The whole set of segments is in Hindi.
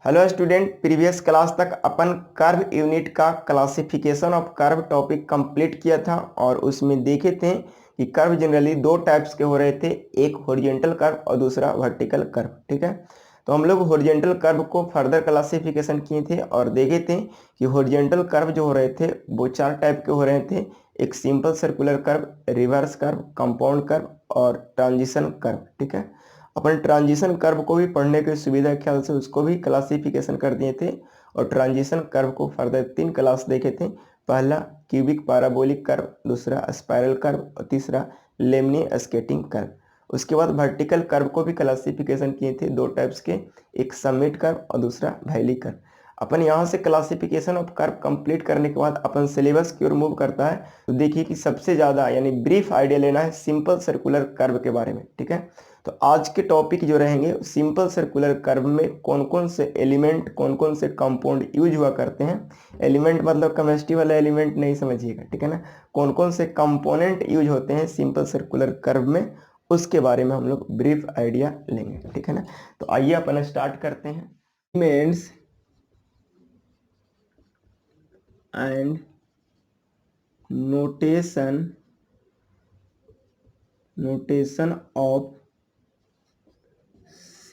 हेलो स्टूडेंट, प्रीवियस क्लास तक अपन कर्व यूनिट का classification of curve topic complete किया था और उसमें देखे थे कि कर्व जनरली दो टाइप्स के हो रहे थे, एक हॉरिजॉन्टल कर्व और दूसरा वर्टिकल कर्व। ठीक है, तो हम लोग हॉरिजॉन्टल कर्व को फर्दर क्लासिफिकेशन किए थे और देखे थे कि हॉरिजॉन्टल कर्व जो हो रहे थे वो चार टाइप के हो रहे थे। एक simple circular curve, reverse curve, compound curve और ट्रांजिशन कर्व। ठीक है, अपन ट्रांजिशन कर्व को भी पढ़ने की सुविधा के ख्याल से उसको भी क्लासिफिकेशन कर दिए थे और ट्रांजिशन कर्व को फर्दर 3 क्लास देखे थे। पहला क्यूबिक पैराबोलिक कर्व, दूसरा स्पाइरल कर्व और तीसरा लेमनी स्केटिंग कर्व। उसके बाद वर्टिकल कर्व को भी क्लासिफिकेशन किए थे, दो टाइप्स के, एक समिट कर्व और दूसरा वैली कर्व। अपन यहाँ से क्लासिफिकेशन ऑफ कर्व कंप्लीट करने के बाद अपन सिलेबस की ओर मूव करता है। तो देखिए कि सबसे ज़्यादा यानी ब्रीफ आइडिया लेना है सिंपल सर्कुलर कर्व के बारे में। ठीक है, तो आज के टॉपिक जो रहेंगे सिंपल सर्कुलर कर्व में कौन कौन से एलिमेंट, कौन कौन से कंपाउंड यूज हुआ करते हैं। एलिमेंट मतलब केमिस्ट्री वाला एलिमेंट नहीं समझिएगा, ठीक है ना। कौन कौन से कंपोनेंट यूज होते हैं सिंपल सर्कुलर कर्व में, उसके बारे में हम लोग ब्रीफ आइडिया लेंगे। ठीक है ना, तो आइए अपन स्टार्ट करते हैं। Elements and notation of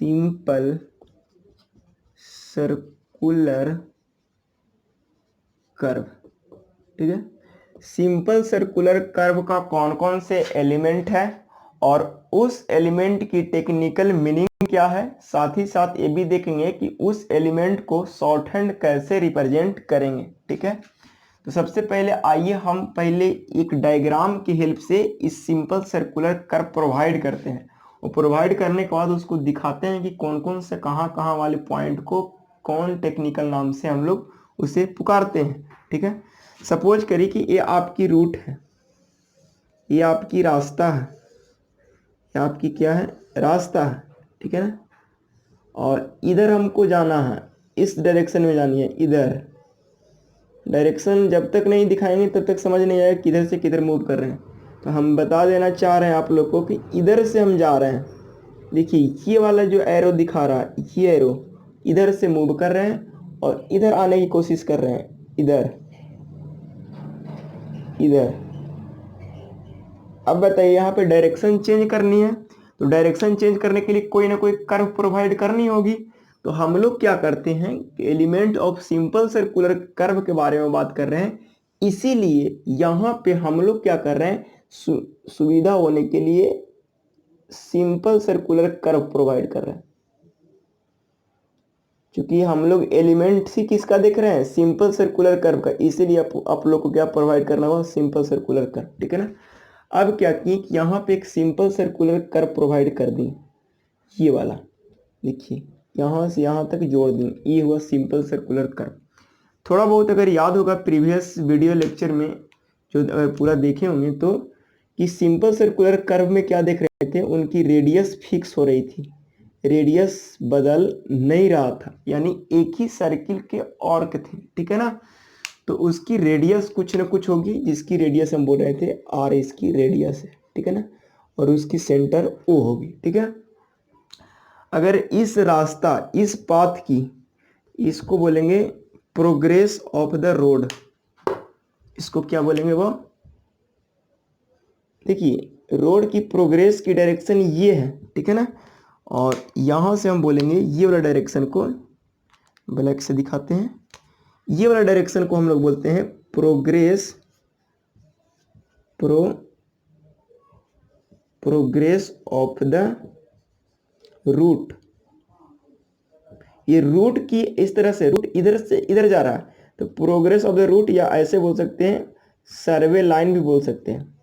simple circular curve. ठीक है, सिंपल सर्कुलर कर्व का कौन कौन से एलिमेंट है और उस एलिमेंट की टेक्निकल मीनिंग क्या है, साथ ही साथ ये भी देखेंगे कि उस एलिमेंट को शॉर्ट हैंड कैसे रिप्रेजेंट करेंगे। ठीक है, तो सबसे पहले आइए हम पहले एक डायग्राम की हेल्प से इस सिंपल सर्कुलर कर्व प्रोवाइड करते हैं और प्रोवाइड करने के बाद उसको दिखाते हैं कि कौन कौन से कहाँ कहाँ वाले पॉइंट को कौन टेक्निकल नाम से हम लोग उसे पुकारते हैं। ठीक है, सपोज करिए कि ये आपकी रूट है, ये आपकी रास्ता है, ये आपकी क्या है, रास्ता है। ठीक है ना, और इधर हमको जाना है, इस डायरेक्शन में जानी है। इधर डायरेक्शन जब तक नहीं दिखाएंगे तब तक समझ नहीं आएगा किधर से किधर मूव कर रहे हैं। तो हम बता देना चाह रहे हैं आप लोग को कि इधर से हम जा रहे हैं। देखिए ये वाला जो एरो दिखा रहा है, ये एरो इधर से मूव कर रहे हैं और इधर आने की कोशिश कर रहे हैं। इधर इधर अब बताइए यहाँ पे डायरेक्शन चेंज करनी है, तो डायरेक्शन चेंज करने के लिए कोई ना कोई कर्व प्रोवाइड करनी होगी। तो हम लोग क्या करते हैं, element of simple circular curve के बारे में बात कर रहे हैं, इसीलिए यहाँ पे हम लोग क्या कर रहे हैं, सुविधा होने के लिए सिंपल सर्कुलर कर्व प्रोवाइड कर रहे हैं। क्योंकि हम लोग एलिमेंट ही किसका देख रहे हैं, सिंपल सर्कुलर कर्व का, इसीलिए आप लोग को क्या प्रोवाइड करना होगा, सिंपल सर्कुलर कर्व। ठीक है ना, अब क्या की कि यहाँ पे एक सिंपल सर्कुलर कर्व प्रोवाइड कर दी, ये वाला देखिए यहाँ से यहाँ तक जोड़ दी, ये हुआ सिंपल सर्कुलर कर्व। थोड़ा बहुत अगर याद होगा प्रीवियस वीडियो लेक्चर में जो अगर पूरा देखे होंगे तो कि सिंपल सर्कुलर कर्व में क्या देख रहे थे, उनकी रेडियस फिक्स हो रही थी, रेडियस बदल नहीं रहा था, यानी एक ही सर्किल के आर्क थे। ठीक है ना, तो उसकी रेडियस कुछ ना कुछ होगी, जिसकी रेडियस हम बोल रहे थे आर, इसकी रेडियस है। ठीक है ना, और उसकी सेंटर ओ होगी। ठीक है, अगर इस रास्ता, इस पाथ की, इसको बोलेंगे प्रोग्रेस ऑफ द रोड, इसको क्या बोलेंगे वो, देखिए रोड की प्रोग्रेस की डायरेक्शन ये है। ठीक है ना, और यहाँ से हम बोलेंगे ये वाला डायरेक्शन को ब्लैक से दिखाते हैं, ये वाला डायरेक्शन को हम लोग बोलते हैं प्रोग्रेस ऑफ द रूट। ये रूट की इस तरह से, रूट इधर से इधर जा रहा है तो प्रोग्रेस ऑफ द रूट, या ऐसे बोल सकते हैं सर्वे लाइन भी बोल सकते हैं,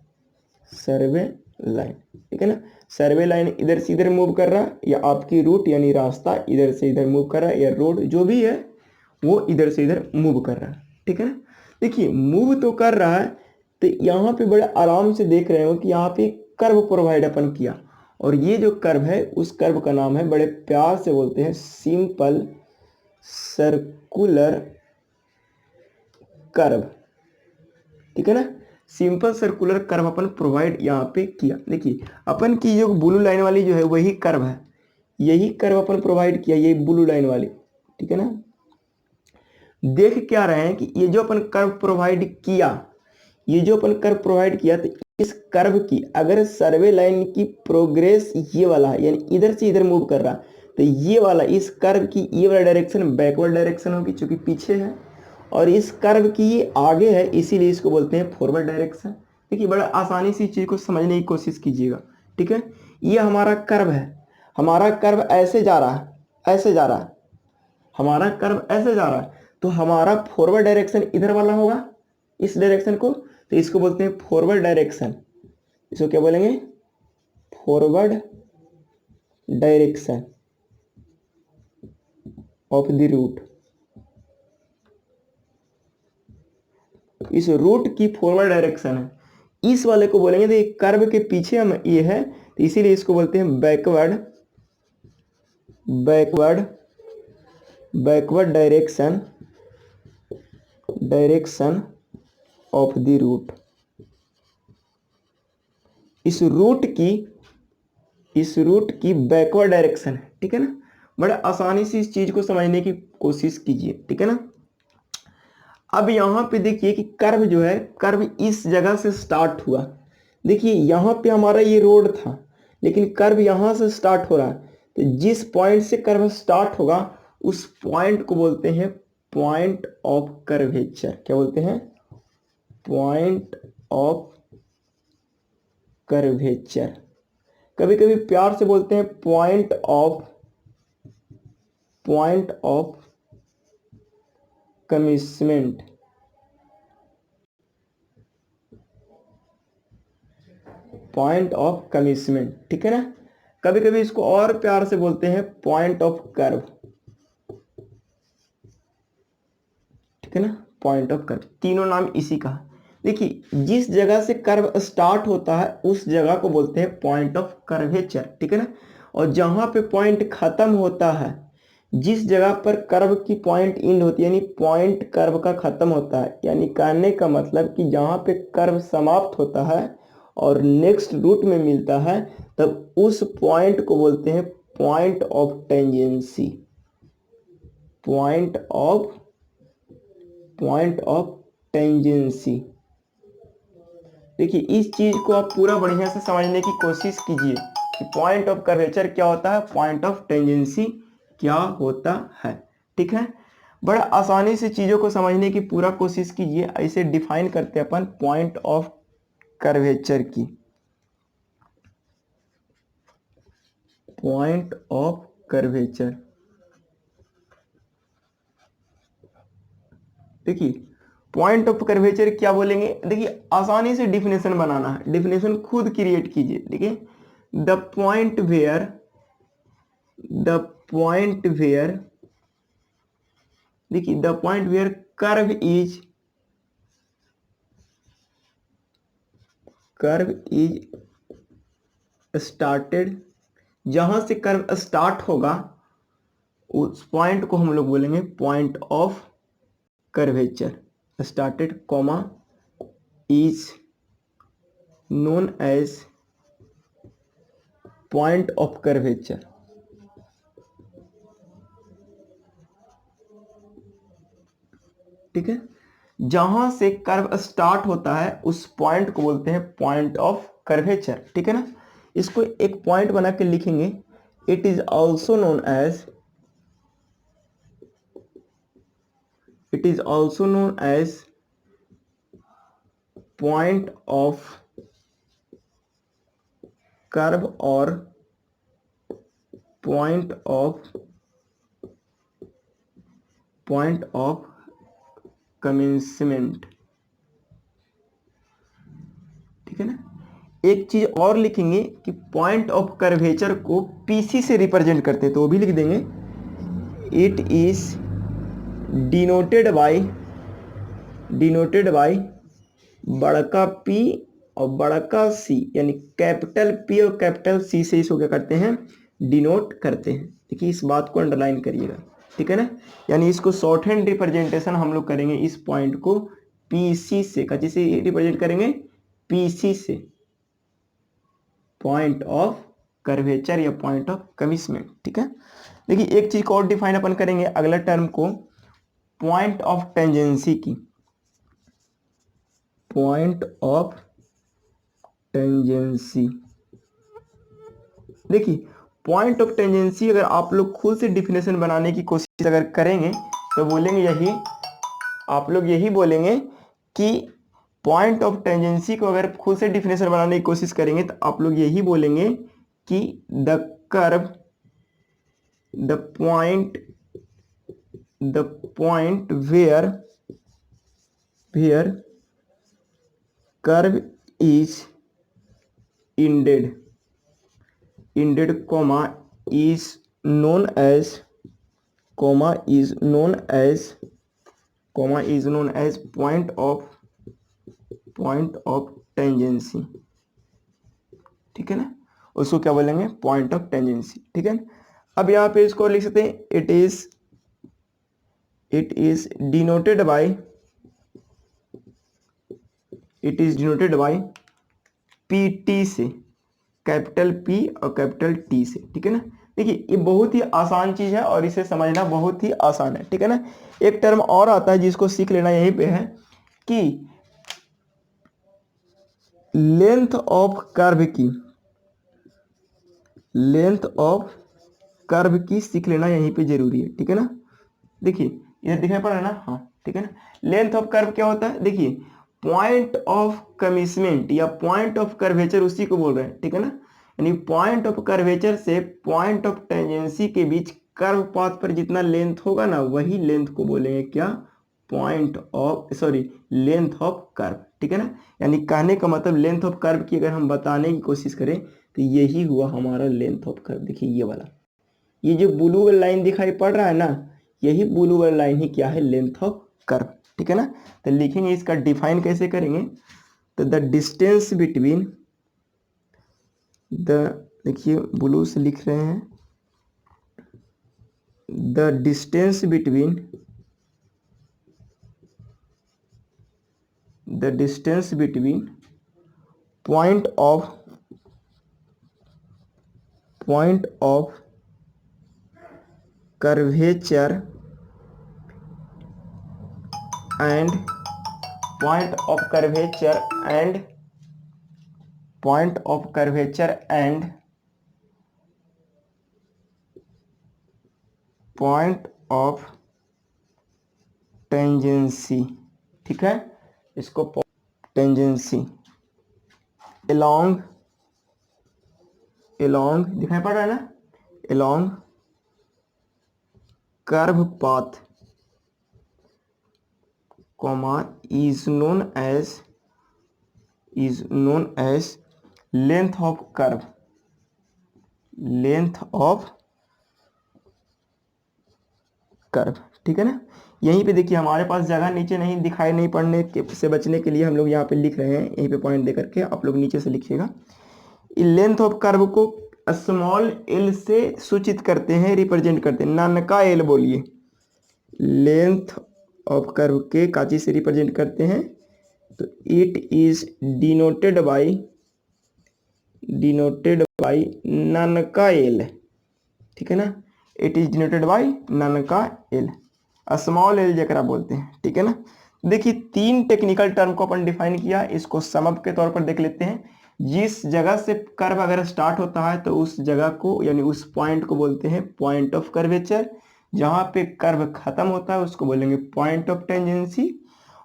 सर्वे लाइन। ठीक है ना, सर्वे लाइन इधर से इधर मूव कर रहा है, या आपकी रूट यानी रास्ता इधर से इधर मूव कर रहा है, या रोड जो भी है वो इधर से इधर मूव कर रहा है। ठीक है ना, देखिए मूव तो कर रहा है, तो यहाँ पे बड़े आराम से देख रहे हो कि यहाँ पे कर्व प्रोवाइड अपन किया, और ये जो कर्व है उस कर्व का नाम है, बड़े प्यार से बोलते हैं, सिंपल सर्कुलर कर्व। ठीक है ना, सिंपल सर्कुलर कर्व अपन प्रोवाइड यहाँ पे किया। देखिए अपन की जो ब्लू लाइन वाली जो है वही कर्व है, यही कर्व अपन प्रोवाइड किया, ये ब्लू लाइन वाली। ठीक है ना। देख क्या रहे हैं कि ये जो अपन कर्व प्रोवाइड किया, ये जो अपन कर्व प्रोवाइड किया, तो इस कर्व की अगर सर्वे लाइन की प्रोग्रेस ये वाला है, यानी इधर से इधर मूव कर रहा, तो ये वाला इस कर्व की ये वाला डायरेक्शन बैकवर्ड डायरेक्शन होगी क्योंकि पीछे है, और इस कर्व की ये आगे है, इसीलिए इसको बोलते हैं फॉरवर्ड डायरेक्शन। देखिए बड़ा आसानी से इस चीज़ को समझने की कोशिश कीजिएगा। ठीक है, ये हमारा कर्व है, हमारा कर्व ऐसे जा रहा है, ऐसे जा रहा है, हमारा कर्व ऐसे जा रहा है, तो हमारा फॉरवर्ड डायरेक्शन इधर वाला होगा, इस डायरेक्शन को, तो इसको बोलते हैं फॉरवर्ड डायरेक्शन। इसको क्या बोलेंगे? Forward direction of the route. इस रूट की फॉरवर्ड डायरेक्शन है, इस वाले को बोलेंगे। तो ये कर्व के पीछे हम ये है, तो इसीलिए इसको बोलते हैं backward, backward, backward direction, direction of the route. इस रूट की बैकवर्ड डायरेक्शन है। ठीक है ना, बड़ा आसानी से इस चीज को समझने की कोशिश कीजिए। ठीक है ना। अब यहाँ पे देखिए कि कर्व जो है, कर्व इस जगह से स्टार्ट हुआ। देखिए यहाँ पे हमारा ये रोड था, लेकिन कर्व यहाँ से स्टार्ट हो रहा है, तो जिस पॉइंट से कर्व स्टार्ट होगा उस पॉइंट को बोलते हैं पॉइंट ऑफ कर्वेचर। क्या बोलते हैं? Point of curvature. कभी कभी प्यार से बोलते हैं point of commitment. Point of commitment. ठीक है ना। कभी कभी इसको और प्यार से बोलते हैं पॉइंट ऑफ कर्व। ठीक है ना, पॉइंट ऑफ कर्व, तीनों नाम इसी का है। देखिए जिस जगह से कर्व स्टार्ट होता है उस जगह को बोलते हैं पॉइंट ऑफ कर्वेचर। ठीक है ना। और जहां पे पॉइंट खत्म होता है, जिस जगह पर कर्व की पॉइंट इंड होती है, यानी पॉइंट कर्व का खत्म होता है, यानी कहने का मतलब कि जहां पे कर्व समाप्त होता है और नेक्स्ट रूट में मिलता है, तब उस पॉइंट को बोलते हैं point of tangency. Point of tangency. देखिए इस चीज को आप पूरा बढ़िया से समझने की कोशिश कीजिए कि पॉइंट ऑफ कर्वेचर क्या होता है, पॉइंट ऑफ टेंजेंसी क्या होता है। ठीक है, बड़ा आसानी से चीजों को समझने की पूरा कोशिश कीजिए। ऐसे डिफाइन करते हैं अपन पॉइंट ऑफ कर्वेचर की। पॉइंट ऑफ कर्वेचर, देखिए पॉइंट ऑफ कर्वेचर क्या बोलेंगे? देखिए आसानी से डिफिनेशन बनाना है, डिफिनेशन खुद क्रिएट कीजिए। देखिए द पॉइंट वेयर देखिए the point where curve is started, जहां से कर्व स्टार्ट होगा उस पॉइंट को हम लोग बोलेंगे point of curvature. Started comma is known as point of curvature. ठीक है, जहां से कर्व स्टार्ट होता है उस पॉइंट को बोलते हैं पॉइंट ऑफ कर्वेचर। ठीक है ना। इसको एक पॉइंट बना के लिखेंगे, it is also known as point of curve और पॉइंट ऑफ कमेंसमेंट। ठीक है ना। एक चीज और लिखेंगे कि पॉइंट ऑफ कर्वेचर को पीसी से रिप्रेजेंट करते हैं, तो वो भी लिख देंगे, इट इज डिनोटेड बाय बड़का पी और बड़का सी, यानी कैपिटल पी और कैपिटल सी से इसको क्या करते हैं? डिनोट करते हैं। देखिए इस बात को अंडरलाइन करिएगा। ठीक है ना, यानी इसको शॉर्ट हैंड रिप्रेजेंटेशन हम लोग करेंगे इस पॉइंट को पीसी से, किसी से रिप्रेजेंट करेंगे? पीसी से, पॉइंट ऑफ कर्वेचर या पॉइंट ऑफ कमिटमेंट। ठीक है, देखिए एक चीज को और डिफाइन अपन करेंगे अगला टर्म को, पॉइंट ऑफ टेंजेंसी की, पॉइंट ऑफ टेंजेंसी। देखिए पॉइंट ऑफ टेंजेंसी अगर आप लोग खुद से डिफिनेशन बनाने की कोशिश अगर करेंगे तो बोलेंगे यही, आप लोग यही बोलेंगे कि पॉइंट ऑफ टेंजेंसी को अगर खुद से डिफिनेशन बनाने की कोशिश करेंगे तो आप लोग यही बोलेंगे कि the curve, the point where curve is ended comma is known as point of tangency. ठीक है ना, उसको क्या बोलेंगे, पॉइंट ऑफ टेंजेंसी। ठीक है ना, अब यहाँ पे इसको लिख सकते हैं, it is denoted bye PT से, कैपिटल P और कैपिटल T से। ठीक है ना, देखिए ये बहुत ही आसान चीज है और इसे समझना बहुत ही आसान है। ठीक है ना, एक टर्म और आता है जिसको सीख लेना यहीं पे है कि लेंथ ऑफ कर्व की सीख लेना यहीं पे जरूरी है। ठीक है ना, देखिए इधर दिखाई पड़ रहा है ना, हाँ ठीक है ना। लेंथ ऑफ कर्व क्या होता है, देखिए पॉइंट ऑफ कमिसमेंट या पॉइंट ऑफ कर्वेचर उसी को बोल रहे हैं। ठीक है ना, यानी पॉइंट ऑफ कर्वेचर से पॉइंट ऑफ टेंजेंसी के बीच कर्व पाथ पर जितना लेंथ होगा ना, वही लेंथ को बोलेंगे क्या, लेंथ ऑफ कर्व। ठीक है ना, यानी कहने का मतलब लेंथ ऑफ कर्व की अगर हम बताने की कोशिश करें तो यही हुआ हमारा लेंथ ऑफ कर्व। देखिए ये वाला, ये जो ब्लू वाला लाइन दिखाई पड़ रहा है ना, यही ब्लू वाला लाइन ही क्या है, लेंथ ऑफ कर्व। ठीक है ना, तो लिखेंगे इसका डिफाइन कैसे करेंगे, तो द डिस्टेंस बिटवीन द, देखिए ब्लू से लिख रहे हैं, the distance between point of curvature and point of curvature and point of tangency. ठीक है, इसको टेंजेंसी along दिखाई पड़ रहा है ना, along curve path comma is known as length of curve, ठीक है ना। यहीं पे देखिए हमारे पास जगह नीचे नहीं दिखाई नहीं पड़ने से बचने के लिए हम लोग यहाँ पे लिख रहे हैं, यहीं पे पॉइंट दे करके आप लोग नीचे से लिखिएगा। लेंथ ऑफ कर्व को स्मॉल l से सूचित करते हैं, रिप्रेजेंट करते हैं, ननका l बोलिए, लेंथ ऑफ कर्व के काची से रिप्रेजेंट करते हैं, तो इट इज डिनोटेड बाय ननका l। ठीक है ना, इट इज डिनोटेड बाय ननका l, स्मॉल l जकरा बोलते हैं। ठीक है ना, देखिए 3 टेक्निकल टर्म को अपन डिफाइन किया, इसको समअप के तौर पर देख लेते हैं। जिस जगह से कर्व अगर स्टार्ट होता है तो उस जगह को यानी उस पॉइंट को बोलते हैं पॉइंट ऑफ कर्वेचर, जहाँ पे कर्व खत्म होता है उसको बोलेंगे पॉइंट ऑफ टेंजेंसी,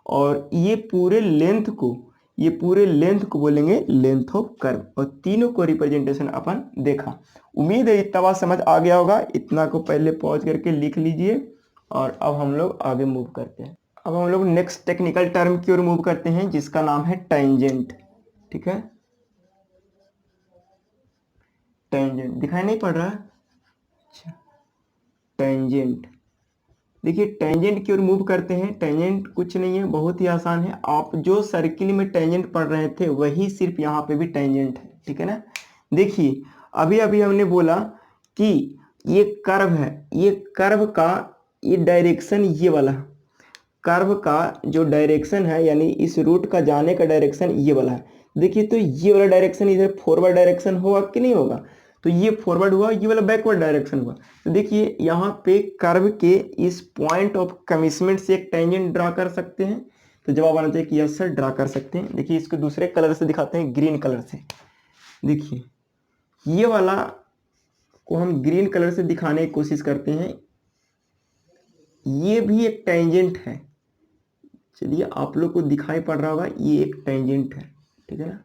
और ये पूरे लेंथ को बोलेंगे लेंथ ऑफ कर्व। और तीनों को रिप्रेजेंटेशन अपन देखा। उम्मीद है इतना बात समझ आ गया होगा, इतना को पहले पॉज करके लिख लीजिए। और अब हम लोग आगे मूव करते हैं। अब हम लोग नेक्स्ट टेक्निकल टर्म की ओर मूव करते हैं जिसका नाम है टेंजेंट। ठीक है, टेंजेंट दिखाई नहीं पड़ रहा है, अच्छा टेंजेंट, देखिए टेंजेंट की ओर मूव करते हैं। टेंजेंट कुछ नहीं है, बहुत ही आसान है। आप जो सर्किल में टेंजेंट पढ़ रहे थे वही सिर्फ यहाँ पे भी टेंजेंट है। ठीक है ना, देखिए अभी हमने बोला कि ये कर्व है, ये कर्व का ये डायरेक्शन, ये वाला कर्व का जो डायरेक्शन है यानी इस रूट का जाने का डायरेक्शन ये वाला है। देखिए तो ये वाला डायरेक्शन इधर फॉरवर्ड डायरेक्शन होगा कि नहीं होगा, तो ये फॉरवर्ड हुआ, ये वाला बैकवर्ड डायरेक्शन हुआ। तो देखिए यहाँ पे कर्व के इस पॉइंट ऑफ कमिटमेंट से एक टेंजेंट ड्रा कर सकते हैं। तो जवाब आना चाहिए कि यस सर ड्रा कर सकते हैं। देखिए इसको दूसरे कलर से दिखाते हैं, ग्रीन कलर से। देखिए ये वाला को हम ग्रीन कलर से दिखाने की कोशिश करते हैं, ये भी एक टेंजेंट है। चलिए आप लोग को दिखाई पड़ रहा होगा, ये एक टेंजेंट है, ठीक है ना।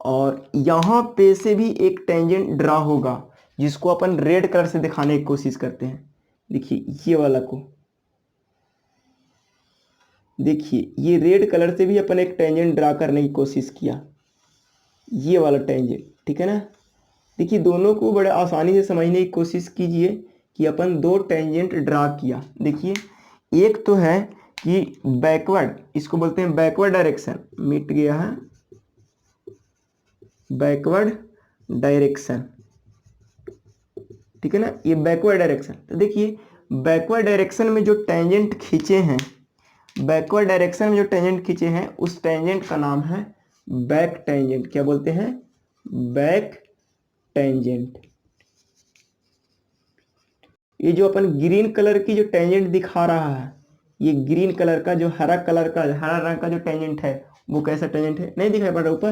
और यहाँ पे से भी एक टेंजेंट ड्रा होगा जिसको अपन रेड कलर से दिखाने की कोशिश करते हैं। देखिए ये वाला को, देखिए ये रेड कलर से भी अपन एक टेंजेंट ड्रा करने की कोशिश किया, ये वाला टेंजेंट, ठीक है ना। देखिए दोनों को बड़े आसानी से समझने की कोशिश कीजिए कि अपन दो टेंजेंट ड्रा किया। देखिए एक तो है कि बैकवर्ड, इसको बोलते हैं बैकवर्ड डायरेक्शन, मिट गया है, बैकवर्ड डायरेक्शन, ठीक है ना, ये बैकवर्ड डायरेक्शन। तो देखिए बैकवर्ड डायरेक्शन में जो टेंजेंट खींचे हैं, बैकवर्ड डायरेक्शन में जो टेंजेंट खींचे हैं उस टेंजेंट का नाम है बैक टेंजेंट। क्या बोलते हैं? Back tangent. ये जो अपन ग्रीन कलर की जो टेंजेंट दिखा रहा है, ये ग्रीन कलर का जो हरा कलर का, हरा रंग का जो टेंजेंट है वो कैसा टेंजेंट है? नहीं दिखाई पड़ रहा ऊपर,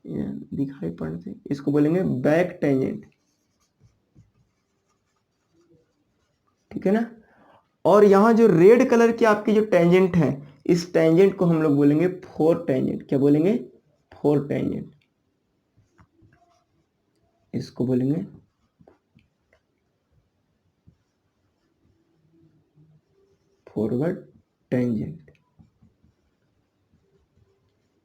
दिखाई पड़ते, इसको बोलेंगे बैक टेंजेंट, ठीक है ना। और यहाँ जो रेड कलर की आपकी जो टेंजेंट है, इस टेंजेंट को हम लोग बोलेंगे फोर टेंजेंट। क्या बोलेंगे? फोर टेंजेंट, इसको बोलेंगे फॉरवर्ड टेंजेंट।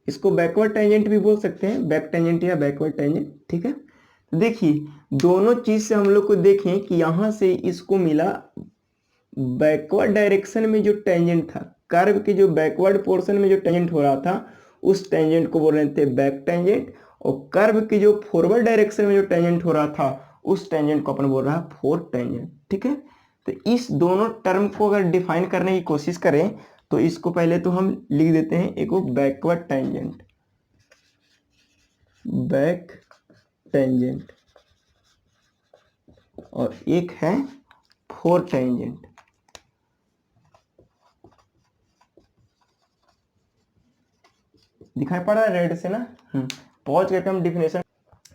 इसको बैकवर्ड टेंजेंट भी बोल सकते हैं, बैक टेंजेंट या बैकवर्ड टेंजेंट, ठीक है। तो देखिए दोनों चीज से हम लोग को देखें कि यहां से इसको मिला बैकवर्ड डायरेक्शन में जो टेंजेंट था, कर्व के जो बैकवर्ड पोर्शन में जो टेंजेंट हो रहा था उस टेंजेंट को बोल रहे थे बैक टेंजेंट, और कर्व के जो फॉरवर्ड डायरेक्शन में जो टेंजेंट हो रहा था उस टेंजेंट को अपन बोल रहा है फोर टेंजेंट, ठीक है। तो इस दोनों टर्म को अगर डिफाइन करने की कोशिश करें तो इसको पहले तो हम लिख देते हैं, एक वो बैकवर्ड टेंजेंट, बैक टेंजेंट, और एक है फोर टेंजेंट। दिखाई पड़ रहा है रेड से ना। पहुंच गए थे हम डिफिनेशन।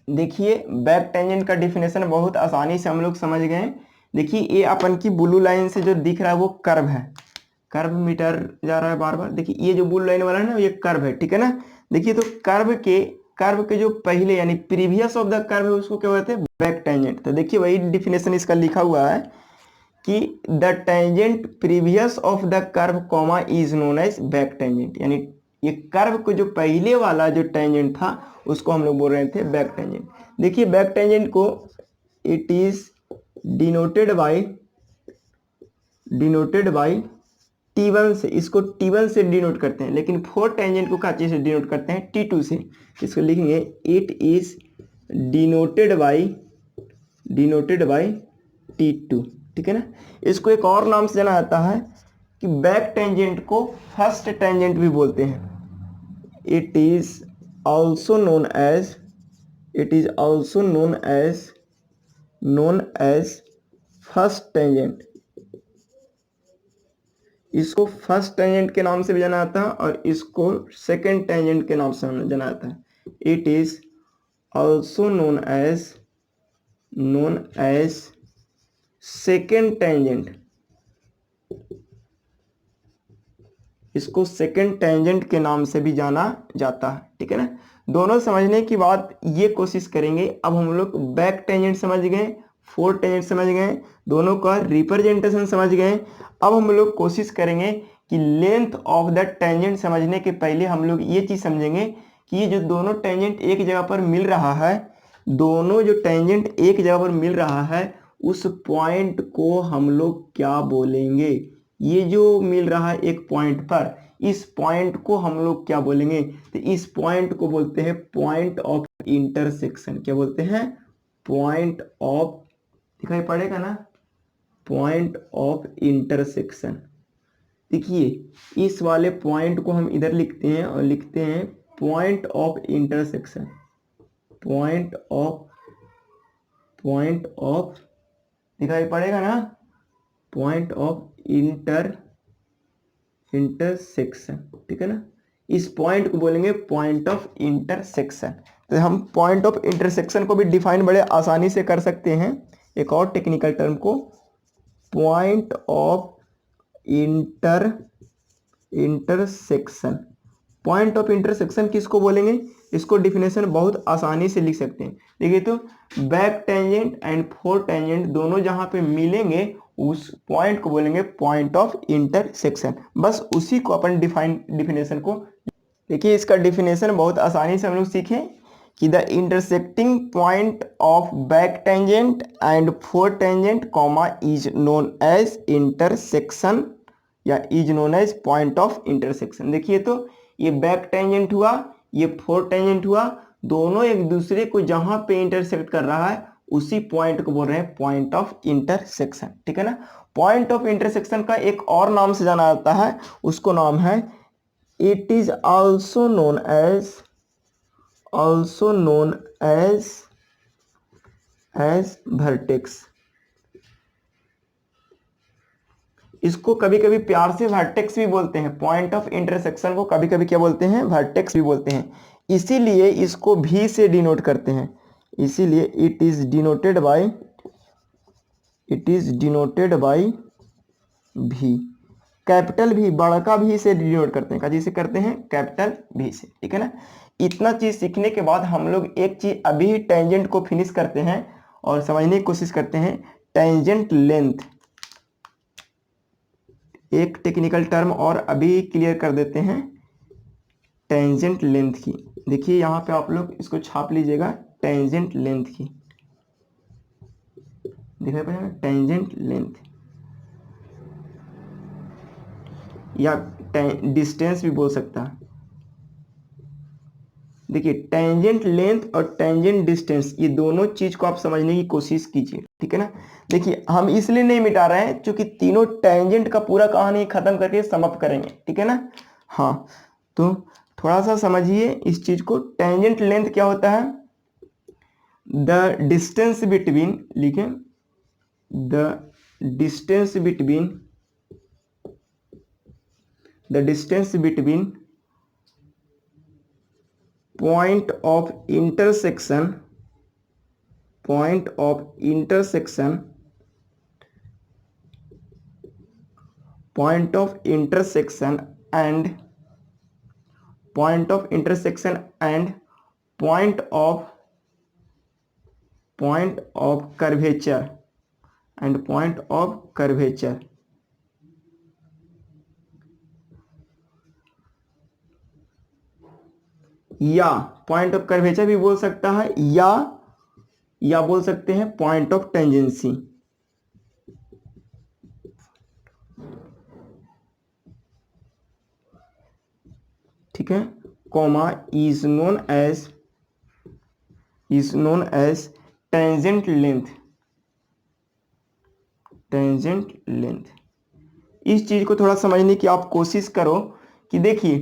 देखिए बैक टेंजेंट का डिफिनेशन बहुत आसानी से हम लोग समझ गए। देखिए ये अपन की ब्लू लाइन से जो दिख रहा है वो कर्व है, कर्व मीटर जा रहा है बार बार। देखिए ये जो ब्लू लाइन वाला है ना ये कर्व है, ठीक है ना। देखिए तो कर्व के जो पहले यानी प्रीवियस ऑफ द कर्व है उसको क्या बोलते हैं? Back tangent. तो देखिए वही डिफिनेशन इसका लिखा हुआ है कि the tangent previous of the curve comma is known as back tangent, यानी ये कर्व को जो पहले वाला जो टेंजेंट था उसको हम लोग बोल रहे थे बैक टेंजेंट। देखिए बैक टेंजेंट को it is denoted bye T1 से, इसको T1 से डिनोट करते हैं, लेकिन फोर टेंजेंट को क्या चीज से डिनोट करते हैं? T2 से। इसको लिखेंगे it is denoted bye T2, ठीक है ना। इसको एक और नाम से जाना जाता है कि बैक टेंजेंट को फर्स्ट टेंजेंट भी बोलते हैं। It is also known as first tangent. इसको फर्स्ट टेंजेंट के नाम से भी जाना जाता है और इसको सेकंड टेंजेंट के नाम से जाना जाता है। It is also known as second tangent, इसको सेकंड टेंजेंट के नाम से भी जाना जाता है, ठीक है ना। दोनों समझने की बात ये कोशिश करेंगे। अब हम लोग बैक टेंजेंट समझ गए, फोर टेंजेंट समझ गए, दोनों का रिप्रेजेंटेशन समझ गए। अब हम लोग कोशिश करेंगे कि लेंथ ऑफ द टेंजेंट समझने के पहले हम लोग ये चीज समझेंगे कि ये जो दोनों टेंजेंट एक जगह पर मिल रहा है, दोनों जो टेंजेंट एक जगह पर मिल रहा है उस पॉइंट को हम लोग क्या बोलेंगे? ये जो मिल रहा है एक पॉइंट पर, इस पॉइंट को हम लोग क्या बोलेंगे? तो इस पॉइंट को बोलते हैं पॉइंट ऑफ इंटरसेक्शन। क्या बोलते हैं? पॉइंट ऑफ, दिखाई पड़ेगा ना, पॉइंट ऑफ इंटरसेक्शन। देखिए इस वाले पॉइंट को हम इधर लिखते हैं और लिखते हैं point of intersection, point of point of, दिखाई पड़ेगा ना, पॉइंट ऑफ इंटरसेक्शन, ठीक है ना। इस पॉइंट को बोलेंगे पॉइंट ऑफ इंटरसेक्शन। तो हम पॉइंट ऑफ इंटरसेक्शन को भी डिफाइन बड़े आसानी से कर सकते हैं एक और टेक्निकल टर्म को, point of intersection. Point of intersection किसको बोलेंगे, इसको डिफिनेशन बहुत आसानी से लिख सकते हैं। देखिए तो back tangent and fore tangent दोनों जहां पे मिलेंगे उस पॉइंट को बोलेंगे पॉइंट ऑफ इंटरसेक्शन। बस उसी को अपन डिफिनेशन को देखिए, इसका डिफिनेशन बहुत आसानी से हम लोग सीखें कि the intersecting point of back tangent and fore tangent comma is known as intersection या is known as point of intersection. देखिए तो ये बैक टेंजेंट हुआ, ये फोर टेंजेंट हुआ, दोनों एक दूसरे को जहां पे इंटरसेक्ट कर रहा है उसी पॉइंट को बोल रहे हैं पॉइंट ऑफ इंटरसेक्शन, ठीक है ना। पॉइंट ऑफ इंटरसेक्शन का एक और नाम से जाना जाता है, उसको नाम है, it is also known as vertex. इसको कभी कभी प्यार से वर्टेक्स भी बोलते हैं। पॉइंट ऑफ इंटरसेक्शन को कभी कभी क्या बोलते हैं, वर्टेक्स भी बोलते हैं। इसीलिए इसको भी से डिनोट करते हैं, इसीलिए इट इज डिनोटेड बाय भी, कैपिटल भी, बड़का भी से डिनोट करते हैं। जिसे करते हैं कैपिटल भी से, ठीक है ना। इतना चीज सीखने के बाद हम लोग एक चीज अभी टेंजेंट को फिनिश करते हैं और समझने की कोशिश करते हैं, टेंजेंट लेंथ। एक टेक्निकल टर्म और अभी क्लियर कर देते हैं टेंजेंट लेंथ की। देखिए यहाँ पे आप लोग इसको छाप लीजिएगा, टेंजेंट लेंथ की, दिखाई पड़ेगा टेंजेंट लेंथ, या डिस्टेंस भी बोल सकता है। देखिए टेंजेंट लेंथ और टेंजेंट डिस्टेंस, ये दोनों चीज को आप समझने की कोशिश कीजिए, ठीक है ना। देखिए हम इसलिए नहीं मिटा रहे हैं क्योंकि तीनों टेंजेंट का पूरा कहानी खत्म करके समाप्त करेंगे, ठीक है ना। हाँ तो थोड़ा सा समझिए इस चीज को। टेंजेंट लेंथ क्या होता है, द डिस्टेंस बिटवीन, लिखें the distance between point of intersection and point of curvature या पॉइंट ऑफ कर्वेचर भी बोल सकता है, या बोल सकते हैं पॉइंट ऑफ टेंजेंसी, ठीक है, comma is known as tangent length. इस चीज को थोड़ा समझने की आप कोशिश करो कि देखिए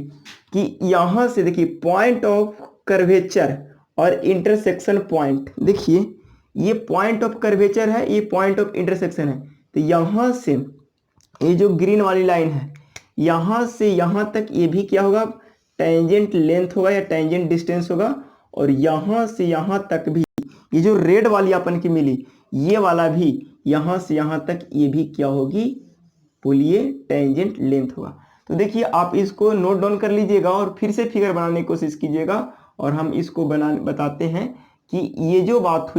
कि यहां से देखिए पॉइंट ऑफ कर्वेचर और इंटरसेक्शन पॉइंट, देखिए ये पॉइंट ऑफ कर्वेचर है, ये पॉइंट ऑफ इंटरसेक्शन है। तो यहां से ये जो ग्रीन वाली लाइन है, यहां से यहां तक ये भी क्या होगा, टेंजेंट लेंथ होगा या टेंजेंट डिस्टेंस होगा। और यहां से यहां तक भी ये जो रेड वाली अपन की मिली, ये वाला भी यहां से यहां तक ये भी क्या होगी, बोलिए टेंजेंट लेंथ होगा। तो देखिए आप इसको नोट डाउन कर लीजिएगा और फिर से फिगर बनाने की कोशिश कीजिएगा और हम इसको बताते हैं कि ये जो बात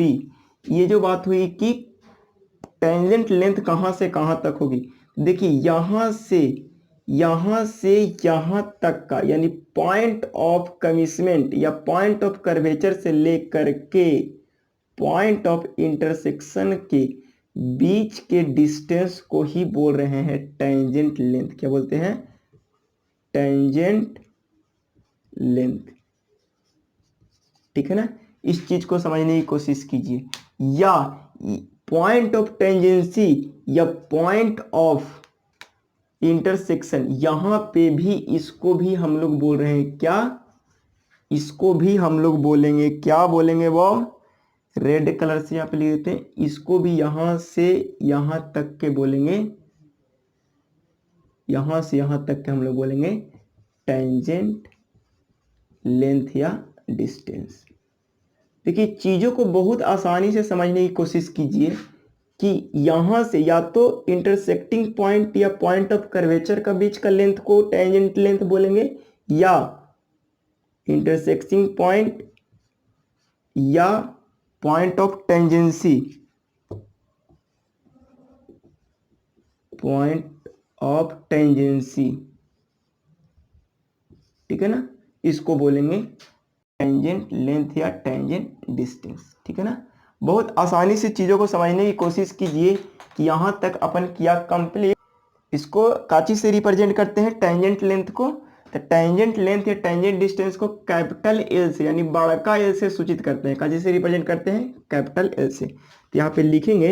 हुई कि टेंजेंट लेंथ कहां से कहां तक होगी। देखिए यहां से यहां तक का, यानी पॉइंट ऑफ कमिसमेंट या पॉइंट ऑफ कर्वेचर से लेकर के पॉइंट ऑफ इंटरसेक्शन के बीच के डिस्टेंस को ही बोल रहे हैं टेंजेंट लेंथ। क्या बोलते हैं, टेंजेंट लेंथ, ठीक है ना। इस चीज को समझने की कोशिश कीजिए। या पॉइंट ऑफ टेंजेंसी या पॉइंट ऑफ इंटरसेक्शन, यहां पे भी इसको भी हम लोग बोल रहे हैं क्या, इसको भी हम लोग बोलेंगे, क्या बोलेंगे वो, रेड कलर से यहाँ पे लिख देते हैं। इसको भी यहाँ से यहाँ तक के बोलेंगे, यहाँ से यहाँ तक के हम लोग बोलेंगे टेंजेंट लेंथ या डिस्टेंस। देखिए चीज़ों को बहुत आसानी से समझने की कोशिश कीजिए कि यहाँ से या तो इंटरसेक्टिंग पॉइंट या पॉइंट ऑफ कर्वेचर का बीच का लेंथ को टेंजेंट लेंथ बोलेंगे, या इंटरसेक्टिंग पॉइंट या point of tangency, point of tangency, ठीक है ना, इसको बोलेंगे टेंजेंट लेंथ या टेंजेंट डिस्टेंस। ठीक है ना, बहुत आसानी से चीज़ों को समझने की कोशिश कीजिए कि यहाँ तक अपन किया कंप्लीट। इसको काची से रिप्रेजेंट करते हैं टेंजेंट लेंथ को, तो टेंजेंट लेंथ या टेंजेंट डिस्टेंस को कैपिटल एल से यानी बड़का एल से सूचित करते हैं। काची से रिप्रेजेंट करते हैं? कैपिटल एल से। तो यहाँ पे लिखेंगे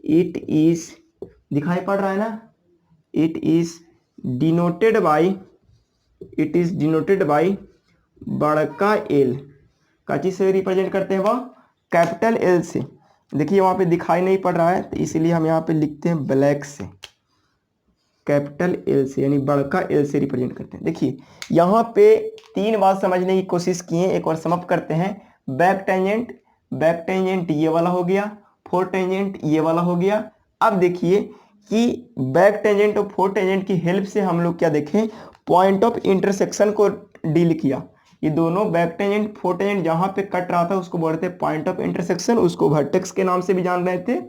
इट इज, दिखाई पड़ रहा है ना, इट इज डिनोटेड बाई बड़का एल। काची से रिप्रेजेंट करते हैं वह? कैपिटल एल से। देखिए वहाँ पे दिखाई नहीं पड़ रहा है तो इसीलिए हम यहाँ पे लिखते हैं ब्लैक से, कैपिटल एल से यानी बड़का एल से रिप्रेजेंट करते हैं। देखिए यहाँ पे 3 बात समझने की कोशिश किए, एक बार समअप करते हैं। बैक टेंजेंट ये वाला हो गया, फोर टेंजेंट ये वाला हो गया। अब देखिए कि बैक टेंजेंट और फोर टेंजेंट की हेल्प से हम लोग क्या देखें, पॉइंट ऑफ इंटरसेक्शन को डील किया। ये दोनों बैक टेंजेंट फोर टेंजेंट जहाँ पे कट रहा था उसको बोलते हैं पॉइंट ऑफ इंटरसेक्शन, उसको वर्टेक्स के नाम से भी जान रहे थे।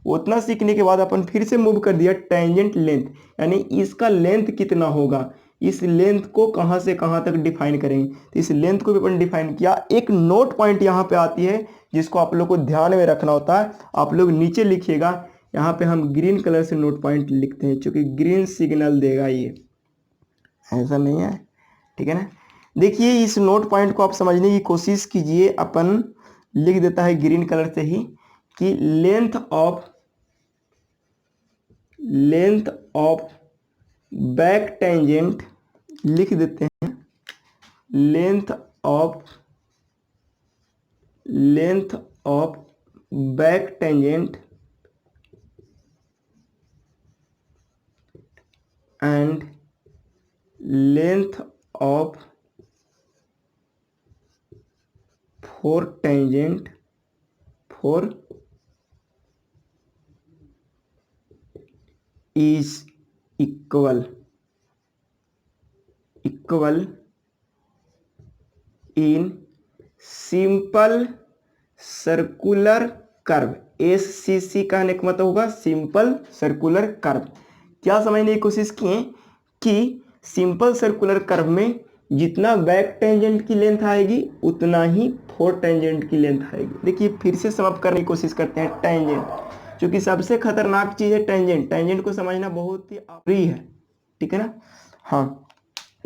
उतना सीखने के बाद अपन फिर से मूव कर दिया टेंजेंट लेंथ, यानी इसका लेंथ कितना होगा, इस लेंथ को कहाँ से कहाँ तक डिफाइन करेंगे। तो इस लेंथ को भी अपन डिफाइन किया। एक नोट पॉइंट यहाँ पे आती है जिसको आप लोग को ध्यान में रखना होता है। आप लोग नीचे लिखिएगा, यहाँ पे हम ग्रीन कलर से नोट पॉइंट लिखते हैं क्योंकि ग्रीन सिग्नल देगा ये, ऐसा नहीं है, ठीक है ना। देखिए इस नोट पॉइंट को आप समझने की कोशिश कीजिए। अपन लिख देता है ग्रीन कलर से ही कि लेंथ ऑफ बैक टेंजेंट, लिख देते हैं length of back tangent and length of four tangent is equal in simple circular curve। SCC कहने का मतलब होगा सिंपल सर्कुलर कर्व। क्या समझने की कोशिश किए कि सिंपल सर्कुलर कर्व में जितना बैक टेंजेंट की लेंथ आएगी उतना ही फोर टेंजेंट की लेंथ आएगी। देखिए फिर से समाप्त करने की कोशिश करते हैं। टेंजेंट, क्योंकि सबसे खतरनाक चीज़ है टेंजेंट को समझना बहुत ही फ्री है, ठीक है ना। हाँ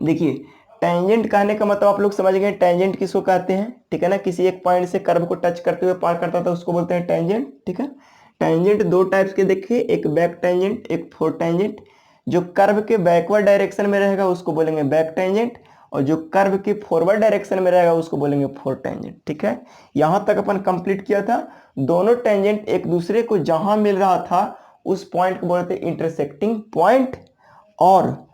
देखिए टेंजेंट कहने का मतलब आप लोग समझ गए, टेंजेंट किसको कहते हैं, ठीक है ना। किसी एक पॉइंट से कर्व को टच करते हुए पार करता था उसको बोलते हैं टेंजेंट, ठीक है। टेंजेंट दो टाइप्स के देखिए, एक बैक टेंजेंट, एक फोर टेंजेंट। जो कर्व के बैकवर्ड डायरेक्शन में रहेगा उसको बोलेंगे बैक टेंजेंट, और जो कर्व के फॉरवर्ड डायरेक्शन में रहेगा उसको बोलेंगे फोर टेंजेंट, ठीक है। यहां तक अपन कंप्लीट किया था। दोनों टेंजेंट एक दूसरे को जहां मिल रहा था उस पॉइंट को बोलते हैं इंटरसेक्टिंग पॉइंट, और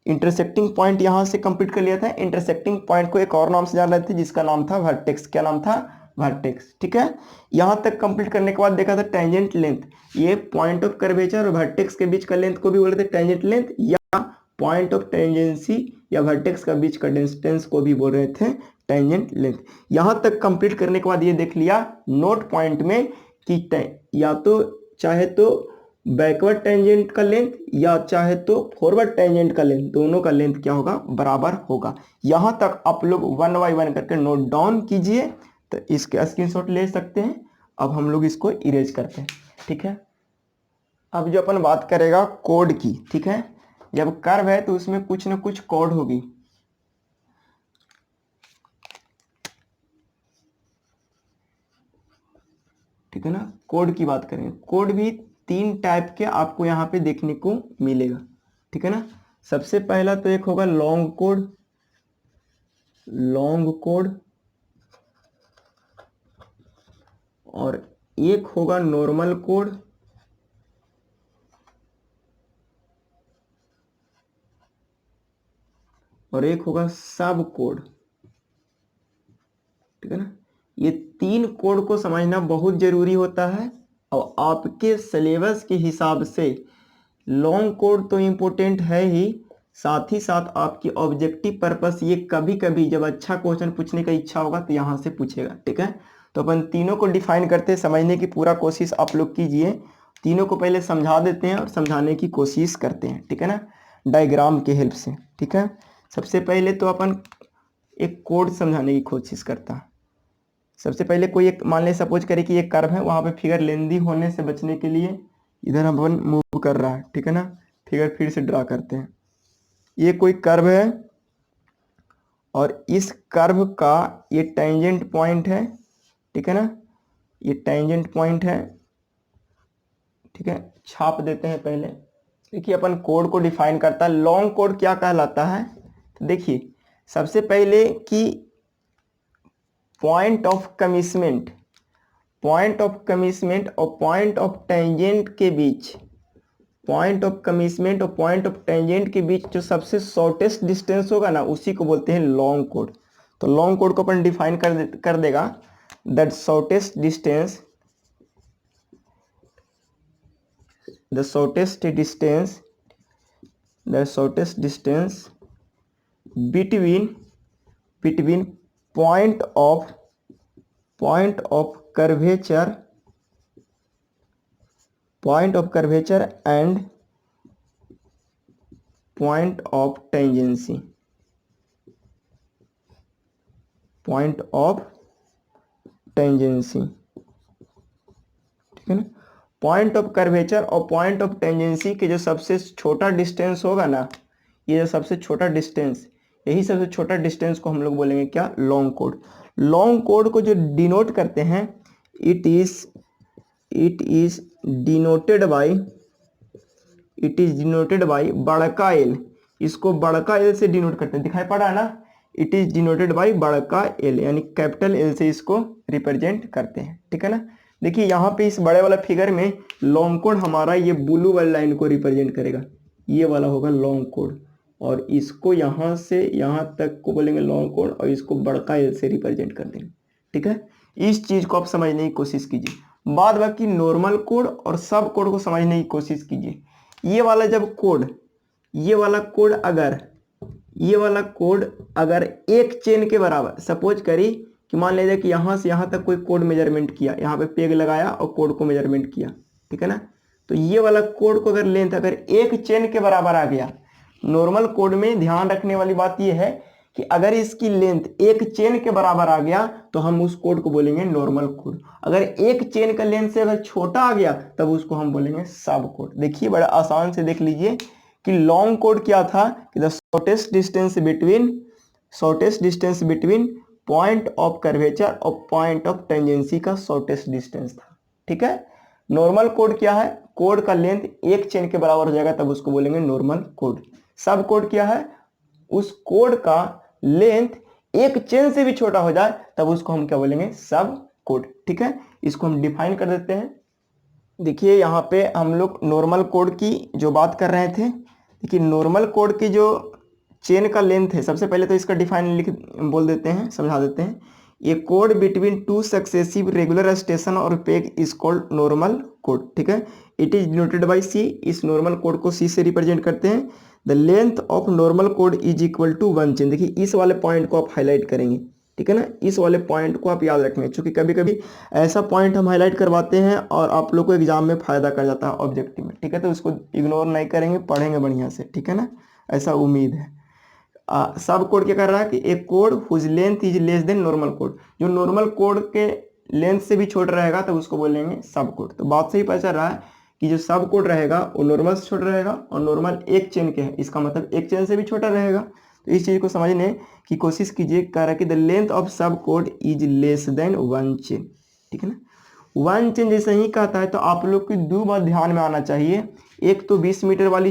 इंटरसेक्टिंग पॉइंट यहां से कंप्लीट कर लिया था। इंटरसेक्टिंग पॉइंट को एक और नाम से जान रहे थे जिसका नाम था वर्टेक्स। क्या नाम था? वर्टेक्स, ठीक है। यहां तक कंप्लीट करने के बाद देखा था टेंजेंट लेंथ, ये पॉइंट ऑफ कर्वेचर और वर्टेक्स के बीच का लेंथ को भी बोलते थे टेंजेंट लेंथ, या पॉइंट ऑफ टेंजेंसी या वर्टेक्स का बीच का डिस्टेंस को भी बोल रहे थे टेंजेंट लेंथ। यहां तक कंप्लीट करने के बाद ये देख लिया नोट पॉइंट में कि या तो चाहे तो बैकवर्ड टेंजेंट का लेंथ या चाहे तो फॉरवर्ड टेंजेंट का लेंथ, दोनों का लेंथ क्या होगा? बराबर होगा। यहां तक आप लोग 1 बाय 1 करके नोट डाउन कीजिए, तो इसके स्क्रीनशॉट ले सकते हैं। अब हम लोग इसको इरेज करते हैं, ठीक है। अब जो अपन बात करेगा कोड की, ठीक है। जब कर्व है तो उसमें कुछ ना कुछ कोड होगी, ठीक है ना। कोड की बात करें, कोड भी 3 टाइप के आपको यहाँ पे देखने को मिलेगा, ठीक है ना। सबसे पहला तो एक होगा लॉन्ग कोड, और एक होगा नॉर्मल कोड और एक होगा सब कोड, ठीक है ना। ये 3 कोड को समझना बहुत जरूरी होता है और आपके सिलेबस के हिसाब से लॉन्ग कोड तो इम्पोर्टेंट है ही, साथ ही साथ आपकी ऑब्जेक्टिव पर्पस ये कभी कभी जब अच्छा क्वेश्चन पूछने का इच्छा होगा तो यहाँ से पूछेगा, ठीक है। तो अपन तीनों को डिफाइन करते समझने की पूरा कोशिश आप लोग कीजिए। तीनों को पहले समझा देते हैं और समझाने की कोशिश करते हैं, ठीक है ना, डायग्राम के हेल्प से, ठीक है। सबसे पहले तो अपन एक कोड समझाने की कोशिश करता। सबसे पहले कोई एक मान ले, सपोज करें कि एक कर्व है, वहाँ पे फिगर लेंदी होने से बचने के लिए इधर हम अपन मूव कर रहा है, ठीक है ना। फिगर फिर से ड्रा करते हैं। ये कोई कर्व है और इस कर्व का ये टेंजेंट पॉइंट है, ठीक है ना, ये टेंजेंट पॉइंट है, ठीक है। छाप देते हैं पहले। देखिए अपन कोड को डिफाइन करता है। लॉन्ग कोड क्या कहलाता है, तो देखिए सबसे पहले कि पॉइंट ऑफ कमिटमेंट और पॉइंट ऑफ टेंजेंट के बीच, पॉइंट ऑफ कमिटमेंट और पॉइंट ऑफ टेंजेंट के बीच जो सबसे शॉर्टेस्ट डिस्टेंस होगा ना, उसी को बोलते हैं लॉन्ग कोड। तो लॉन्ग कोड को अपन डिफाइन कर देगा, that shortest distance between point of curvature and point of tangency, ठीक है ना। पॉइंट ऑफ कर्वेचर और पॉइंट ऑफ टेंजेंसी के जो सबसे छोटा डिस्टेंस होगा ना, ये जो सबसे छोटा डिस्टेंस, यही सबसे छोटा डिस्टेंस को हम लोग बोलेंगे क्या, लॉन्ग कोड। लॉन्ग कोड को जो डिनोट करते हैं, इट इज डिनोटेड बाय बड़का एल। इसको बड़का एल से डिनोट करते हैं, दिखाई पड़ा है ना। इट इज डिनोटेड बाय बड़का एल, यानी कैपिटल एल से इसको रिप्रेजेंट करते हैं, ठीक है ना। देखिए यहाँ पे इस बड़े वाला फिगर में लॉन्ग कोड हमारा ये ब्लू वाली लाइन को रिप्रेजेंट करेगा, ये वाला होगा लॉन्ग कोड, और इसको यहाँ से यहाँ तक को बोलेंगे लॉन्ग कोड और इसको बड़का एल से रिप्रेजेंट कर देंगे, ठीक है। इस चीज को आप समझने की कोशिश कीजिए। बाद बाकी नॉर्मल कोड और सब कोड को समझने की कोशिश कीजिए। ये वाला जब कोड, ये वाला कोड अगर एक चेन के बराबर, सपोज करी कि मान लीजिए कि यहाँ से यहाँ तक कोई कोड मेजरमेंट किया, यहाँ पे पेग लगाया और कोड को मेजरमेंट किया, ठीक है ना। तो ये वाला कोड को अगर लेंथ अगर एक चेन के बराबर आ गया, नॉर्मल कोड में ध्यान रखने वाली बात यह है कि अगर इसकी लेंथ एक चेन के बराबर आ गया तो हम उस कोड को बोलेंगे नॉर्मल कोड। अगर एक चेन का लेंथ से अगर छोटा आ गया तब उसको हम बोलेंगे सब कोड। देखिए बड़ा आसान से देख लीजिए कि लॉन्ग कोड क्या था कि the shortest distance between point of curvature और पॉइंट ऑफ टेंजेंसी का शॉर्टेस्ट डिस्टेंस था, ठीक है। नॉर्मल कोड क्या है, कोड का लेंथ एक चेन के बराबर हो जाएगा तब उसको बोलेंगे नॉर्मल कोड। सब कोड क्या है, उस कोड का लेंथ एक चेन से भी छोटा हो जाए तब उसको हम क्या बोलेंगे, सब कोड, ठीक है। इसको हम डिफाइन कर देते हैं। देखिए यहाँ पे हम लोग नॉर्मल कोड की जो बात कर रहे थे, देखिए नॉर्मल कोड की जो चेन का लेंथ है, सबसे पहले तो इसका डिफाइन बोल देते हैं, समझा देते हैं। A code between two successive regular station और peg is called normal code, ठीक है। It is denoted by C, इस नॉर्मल कोड को सी से रिप्रेजेंट करते हैं। The length of normal code is equal to 1 chain. देखिए इस वाले पॉइंट को आप हाईलाइट करेंगे, ठीक है ना, इस वाले पॉइंट को आप याद रखेंगे, क्योंकि कभी कभी ऐसा पॉइंट हम हाईलाइट करवाते हैं और आप लोग को एग्जाम में फायदा कर जाता है ऑब्जेक्टिव में, ठीक है। तो इसको इग्नोर नहीं करेंगे, पढ़ेंगे बढ़िया से, ठीक है ना, ऐसा उम्मीद है। सब कोड क्या कर रहा है कि एक code whose length is less than normal code, जो नॉर्मल कोड के लेंथ से भी छोटा रहेगा तब उसको बोलेंगे सब कोड। तो बात से ही पता चल रहा है कि जो सब कोड रहेगा वो नॉर्मल से छोटा रहेगा और नॉर्मल एक चेन के है, इसका मतलब एक चेन से भी छोटा रहेगा। तो इस चीज को समझने की कोशिश कीजिए। कह रहा है कि द लेंथ ऑफ सब code is less then 1 chain, ठीक है ना। 1 चेन जैसे ही कहता है तो आप लोग की दो बात ध्यान में आना चाहिए। एक तो 20 मीटर वाली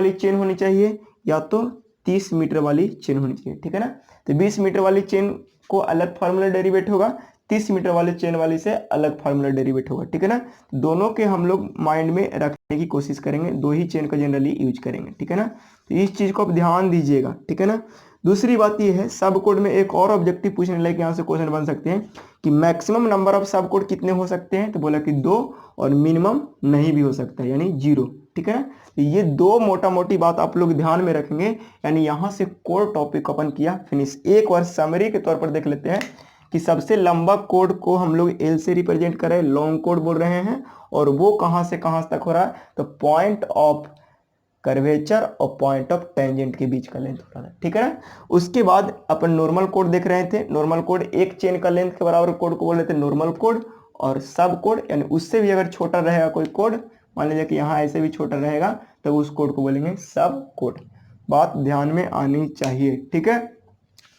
चेन होनी चाहिए, या तो 30 मीटर वाली चेन होनी चाहिए, ठीक है ना। तो 20 मीटर वाली चेन को अलग फार्मूला डेरिवेट होगा, 30 मीटर वाले चेन वाली से अलग फार्मूला डेरिवेट होगा, ठीक है ना। दोनों के हम लोग माइंड में रखने की कोशिश करेंगे, दो ही चेन का जनरली यूज करेंगे, ठीक है ना। तो इस चीज को आप ध्यान दीजिएगा, ठीक है ना। दूसरी बात ये है, सब कोड में एक और ऑब्जेक्टिव पूछने लायक यहाँ से क्वेश्चन बन सकते हैं कि मैक्सिमम नंबर ऑफ सब कोड कितने हो सकते हैं, तो बोला कि 2 और मिनिमम नहीं भी हो सकता है यानी 0, ठीक है ना। तो ये दो मोटा मोटी बात आप लोग ध्यान में रखेंगे, यानी यहाँ से कोर टॉपिक अपन किया फिनिश। एक बार समरी के तौर पर देख लेते हैं कि सबसे लंबा कोड को हम लोग एल से रिप्रेजेंट कर रहे हैं, लॉन्ग कोड बोल रहे हैं, और वो कहाँ से कहाँ तक हो रहा है, तो पॉइंट ऑफ कर्वेचर और पॉइंट ऑफ टेंजेंट के बीच का लेंथ हो रहा है, ठीक है ना। उसके बाद अपन नॉर्मल कोड देख रहे थे, नॉर्मल कोड एक चेन का लेंथ के बराबर कोड को बोल रहे थे नॉर्मल कोड, और सब कोड यानी उससे भी अगर छोटा रहेगा कोई कोड, मान लीजिए कि यहाँ ऐसे भी छोटा रहेगा, तो उस कोड को बोलेंगे सब कोड। बात ध्यान में आनी चाहिए, ठीक है।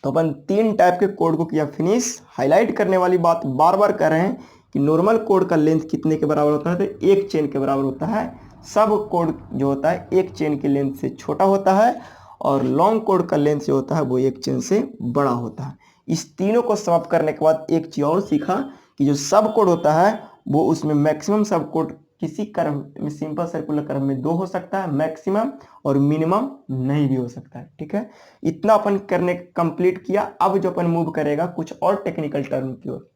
तो अपन 3 टाइप के कोड को किया फिनिश। हाईलाइट करने वाली बात बार बार कर रहे हैं कि नॉर्मल कोड का लेंथ कितने के बराबर होता है, तो एक चेन के बराबर होता है। सब कोड जो होता है एक चेन की लेंथ से छोटा होता है, और लॉन्ग कोड का लेंथ जो होता है वो एक चेन से बड़ा होता है। इस तीनों को समाप्त करने के बाद एक चीज और सीखा कि जो सब कोड होता है वो उसमें मैक्सिमम सब कोड किसी कर्व में, सिंपल सर्कुलर कर्व में 2 हो सकता है मैक्सिमम, और मिनिमम नहीं भी हो सकता है, ठीक है। इतना अपन करने कंप्लीट किया। अब जो अपन मूव करेगा कुछ और टेक्निकल टर्म की ओर।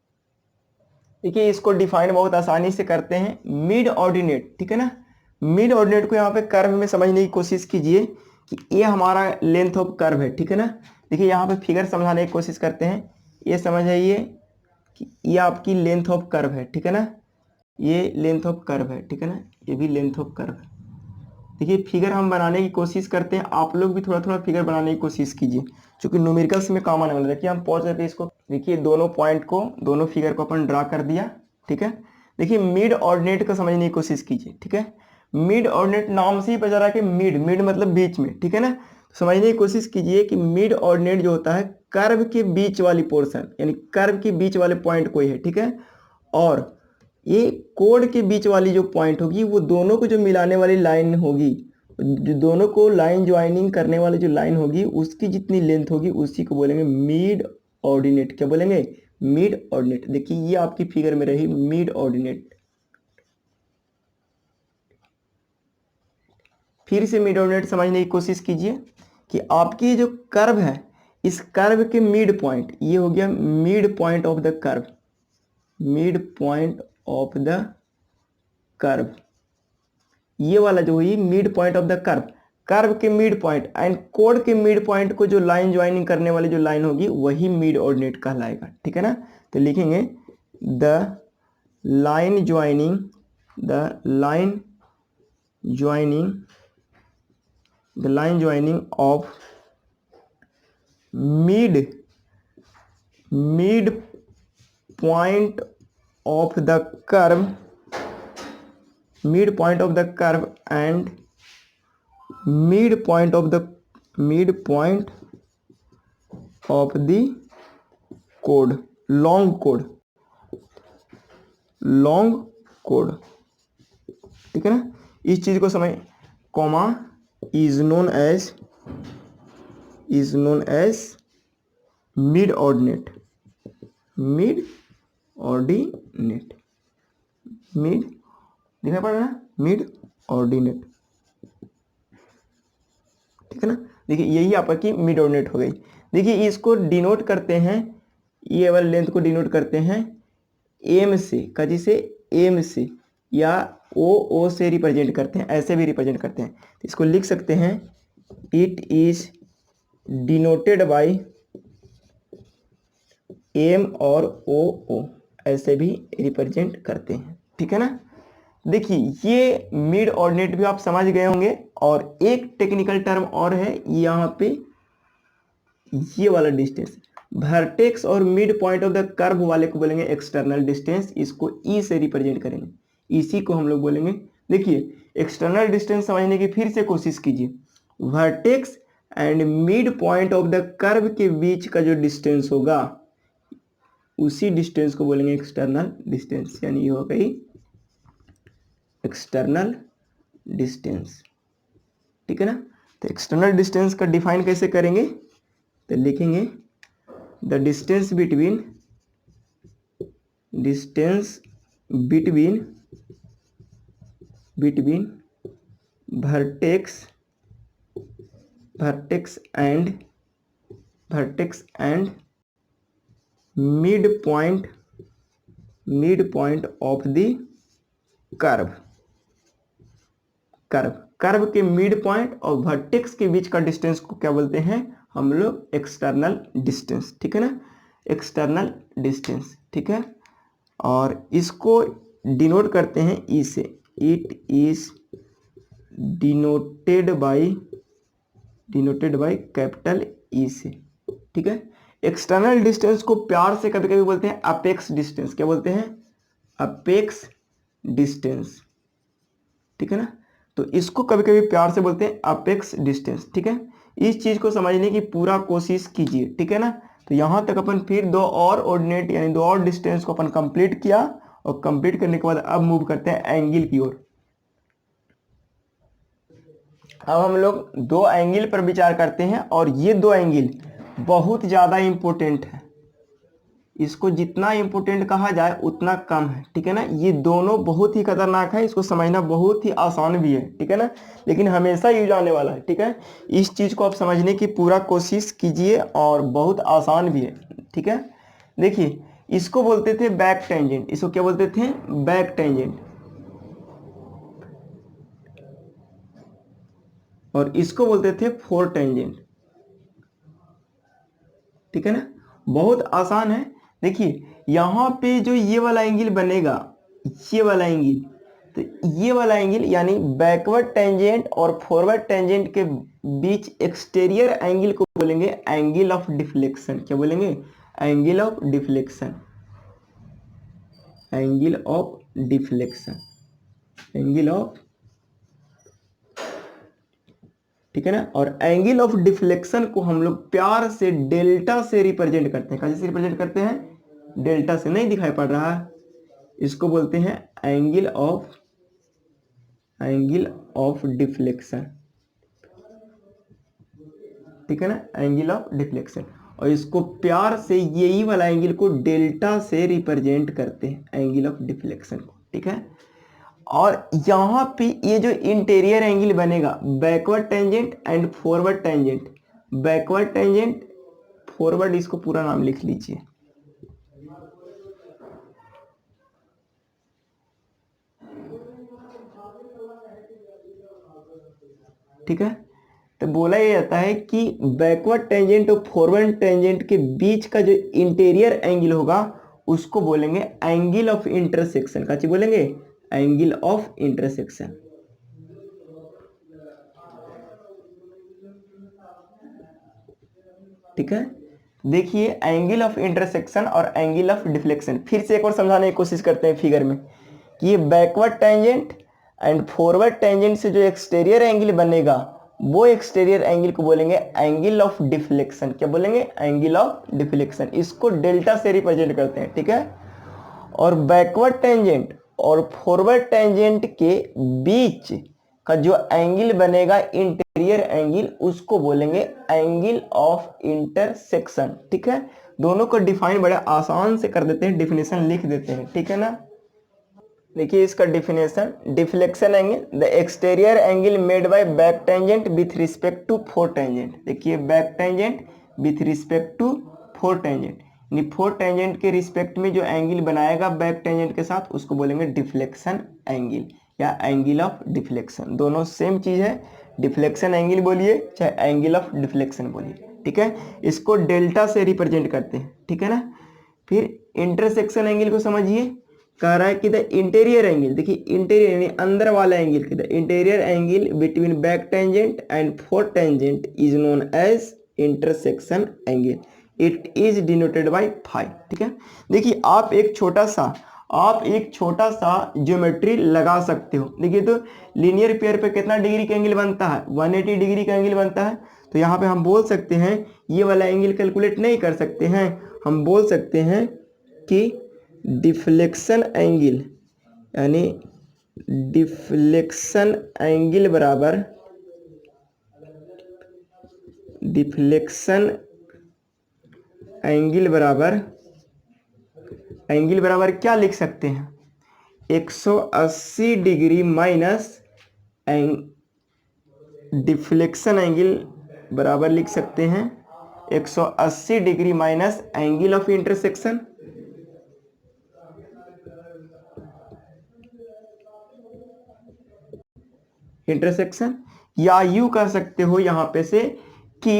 देखिए इसको डिफाइन बहुत आसानी से करते हैं, मिड ऑर्डिनेट, ठीक है ना। मिड ऑर्डिनेट को यहाँ पे कर्व में समझने की कोशिश कीजिए कि ये हमारा लेंथ ऑफ कर्व है, ठीक है ना। देखिए यहाँ पे फिगर समझाने की कोशिश करते हैं। ये समझ आइए कि ये आपकी लेंथ ऑफ कर्व है, ठीक है ना। ये लेंथ ऑफ कर्व है, ठीक है ना। ये भी लेंथ ऑफ कर्व है। देखिए फिगर हम बनाने की कोशिश करते हैं, आप लोग भी थोड़ा थोड़ा फिगर बनाने की कोशिश कीजिए, क्योंकि न्यूमेरिकल्स में काम आने वाला है। देखिए हम पहुंच जाते हैं इसको, देखिए दोनों पॉइंट को, दोनों फिगर को अपन ड्रा कर दिया, ठीक है। देखिए मिड ऑर्डिनेट को समझने की कोशिश कीजिए, ठीक है। मिड ऑर्डिनेट नाम से ही पता चला कि मिड, मिड मतलब बीच में, ठीक है ना। समझने की कोशिश कीजिए कि मिड ऑर्डिनेट जो होता है कर्व के बीच वाली पोर्शन, यानी कर्व के बीच वाले पॉइंट कोई है, ठीक है। और ये कोड के बीच वाली जो पॉइंट होगी वो दोनों को जो मिलाने वाली लाइन होगी, जो दोनों को लाइन ज्वाइनिंग करने वाली जो लाइन होगी उसकी जितनी लेंथ होगी उसी को बोलेंगे मिड ऑर्डिनेट। क्या बोलेंगे? Mid ordinate. देखिए ये आपकी फिगर में रही मिड ऑर्डिनेट। फिर से मिड ऑर्डिनेट समझने की कोशिश कीजिए कि आपकी जो कर्व है, इस कर्व के मिड पॉइंट, ये हो गया mid point of the curve, mid point of the curve, ये वाला जो हुई mid point of the curve, curve के मिड पॉइंट एंड कोड के मिड पॉइंट को जो लाइन ज्वाइनिंग करने वाली जो लाइन होगी वही मिड ऑर्डिनेट कहलाएगा, ठीक है ना। तो लिखेंगे the line joining, the line joining, the line joining of mid point of the curve, mid point of the curve and mid point of the code, long code, ठीक है ना। इस चीज को समझ, comma is known as mid ordinate, mid दिखाई पड़ रहा है ना, मिड ऑर्डिनेट, ठीक है ना। देखिए यही आपकी मिड ऑर्डिनेट हो गई। देखिए इसको डिनोट करते हैं, ये वाले लेंथ को डिनोट करते हैं एम से, कजी से, एम से, या ओ से रिप्रेजेंट करते हैं, ऐसे भी रिप्रेजेंट करते हैं। तो इसको लिख सकते हैं it is denoted by M और ओ, ऐसे भी रिप्रेजेंट करते हैं, ठीक है ना। देखिए ये मिड ऑर्डिनेट भी आप समझ गए होंगे। और एक टेक्निकल टर्म और है यहाँ पे, ये वाला डिस्टेंस, वर्टेक्स और mid point of the curve वाले को बोलेंगे एक्सटर्नल डिस्टेंस, इसको ई से रिप्रेजेंट करेंगे, इसी को हम लोग बोलेंगे। देखिए एक्सटर्नल डिस्टेंस समझने की फिर से कोशिश कीजिए, vertex and mid point of the curve के बीच का जो डिस्टेंस होगा उसी डिस्टेंस को बोलेंगे एक्सटर्नल डिस्टेंस, यानी ये हो गई एक्सटर्नल डिस्टेंस, ठीक है ना। तो एक्सटर्नल डिस्टेंस का डिफाइन कैसे करेंगे, तो लिखेंगे the distance between distance between vertex and midpoint of the curve के मिड पॉइंट और वर्टेक्स के बीच का डिस्टेंस को क्या बोलते हैं हम लोग? External distance. ठीक है ना, एक्सटर्नल डिस्टेंस। ठीक है, और इसको डिनोट करते हैं ई से। It is denoted by capital E से। ठीक है, एक्सटर्नल डिस्टेंस को प्यार से कभी कभी बोलते हैं अपेक्स डिस्टेंस। क्या बोलते हैं? Apex distance. ठीक है ना, तो इसको कभी कभी प्यार से बोलते हैं अपेक्स डिस्टेंस। ठीक है, इस चीज को समझने की पूरा कोशिश कीजिए। ठीक है ना, तो यहां तक अपन फिर दो और ऑर्डिनेट यानी दो और डिस्टेंस को अपन कंप्लीट किया, और कंप्लीट करने के बाद अब मूव करते हैं एंगल की ओर। अब हम लोग दो एंगल पर विचार करते हैं, और ये दो एंगल बहुत ज़्यादा इम्पोर्टेंट है। इसको जितना इम्पोर्टेंट कहा जाए उतना कम है। ठीक है ना, ये दोनों बहुत ही खतरनाक है, इसको समझना बहुत ही आसान भी है। ठीक है ना, लेकिन हमेशा यूज आने वाला है। ठीक है, इस चीज़ को आप समझने की पूरा कोशिश कीजिए, और बहुत आसान भी है। ठीक है, देखिए इसको बोलते थे बैक टेंजेंट। इसको क्या बोलते थे? Back tangent. और इसको बोलते थे फोर टेंजेंट। ठीक है ना, बहुत आसान है। देखिए यहाँ पे जो ये वाला एंगल बनेगा, ये वाला एंगल, तो ये वाला एंगल यानी बैकवर्ड टेंजेंट और फॉरवर्ड टेंजेंट के बीच एक्सटीरियर एंगल को बोलेंगे एंगल ऑफ डिफ्लेक्शन। क्या बोलेंगे? Angle of deflection. Angle of deflection, angle of, ठीक है ना। और एंगल ऑफ डिफ्लेक्शन को हम लोग प्यार से डेल्टा से रिप्रेजेंट करते हैं। कैसे रिप्रेजेंट करते हैं? डेल्टा से। नहीं दिखाई पड़ रहा है? इसको बोलते हैं एंगल ऑफ डिफ्लेक्शन। ठीक है ना, एंगल ऑफ डिफ्लेक्शन। और इसको प्यार से यही वाला एंगल को डेल्टा से रिप्रेजेंट करते हैं, एंगल ऑफ डिफ्लेक्शन को। ठीक है, और यहाँ पे ये जो इंटीरियर एंगल बनेगा, backward tangent and forward tangent. Backward tangent, forward, इसको पूरा नाम लिख लीजिए। ठीक है, तो बोला ये जाता है कि बैकवर्ड टेंजेंट और फॉरवर्ड टेंजेंट के बीच का जो इंटीरियर एंगल होगा उसको बोलेंगे एंगल ऑफ इंटरसेक्शन। क्या चीज बोलेंगे? Angle of intersection. ठीक है, देखिए एंगल ऑफ इंटरसेक्शन और एंगल ऑफ डिफ्लेक्शन फिर से एक बार समझाने की कोशिश करते हैं फिगर में, कि ये backward tangent and forward tangent से जो एक्सटीरियर एंगल बनेगा, वो एक्सटीरियर एंगल को बोलेंगे एंगल ऑफ डिफ्लेक्शन। क्या बोलेंगे? Angle of deflection. इसको डेल्टा से रिप्रेजेंट करते हैं। ठीक है, और बैकवर्ड टेंजेंट और फॉरवर्ड टेंजेंट के बीच का जो एंगल बनेगा, इंटीरियर एंगल, उसको बोलेंगे एंगल ऑफ इंटरसेक्शन। ठीक है, दोनों को डिफाइन बड़े आसान से कर देते हैं, डिफिनेशन लिख देते हैं। ठीक है ना, देखिए इसका definition, deflection angle the exterior angle made by back tangent with respect to fore tangent. देखिए back tangent with respect to fore tangent, यानी फोर टेंजेंट के रिस्पेक्ट में जो एंगल बनाएगा बैक टेंजेंट के साथ, उसको बोलेंगे डिफ्लेक्शन एंगल या एंगल ऑफ डिफ्लेक्शन। दोनों सेम चीज है, डिफ्लेक्शन एंगल बोलिए चाहे एंगल ऑफ डिफ्लेक्शन बोलिए। ठीक है, इसको डेल्टा से रिप्रेजेंट करते हैं। ठीक है ना, फिर इंटरसेक्शन एंगल को समझिए। कह रहा है कि द इंटीरियर एंगल, देखिए इंटीरियर यानी अंदर वाला angle, the interior angle between back tangent and fore tangent is known as intersection angle. It is denoted by phi. ठीक है, देखिए आप एक छोटा सा ज्योमेट्री लगा सकते हो। देखिए तो लीनियर पेयर पे कितना डिग्री का एंगल बनता है? 180 डिग्री का एंगल बनता है। तो यहाँ पे हम बोल सकते हैं, ये वाला एंगल कैलकुलेट नहीं कर सकते हैं, हम बोल सकते हैं कि डिफ्लेक्शन एंगल, यानी डिफ्लेक्शन एंगल बराबर एंगल बराबर क्या लिख सकते हैं, 180 डिग्री माइनस डिफ्लेक्शन एंगल बराबर लिख सकते हैं 180 degree minus angle of intersection. या यू कह सकते हो यहां पे से कि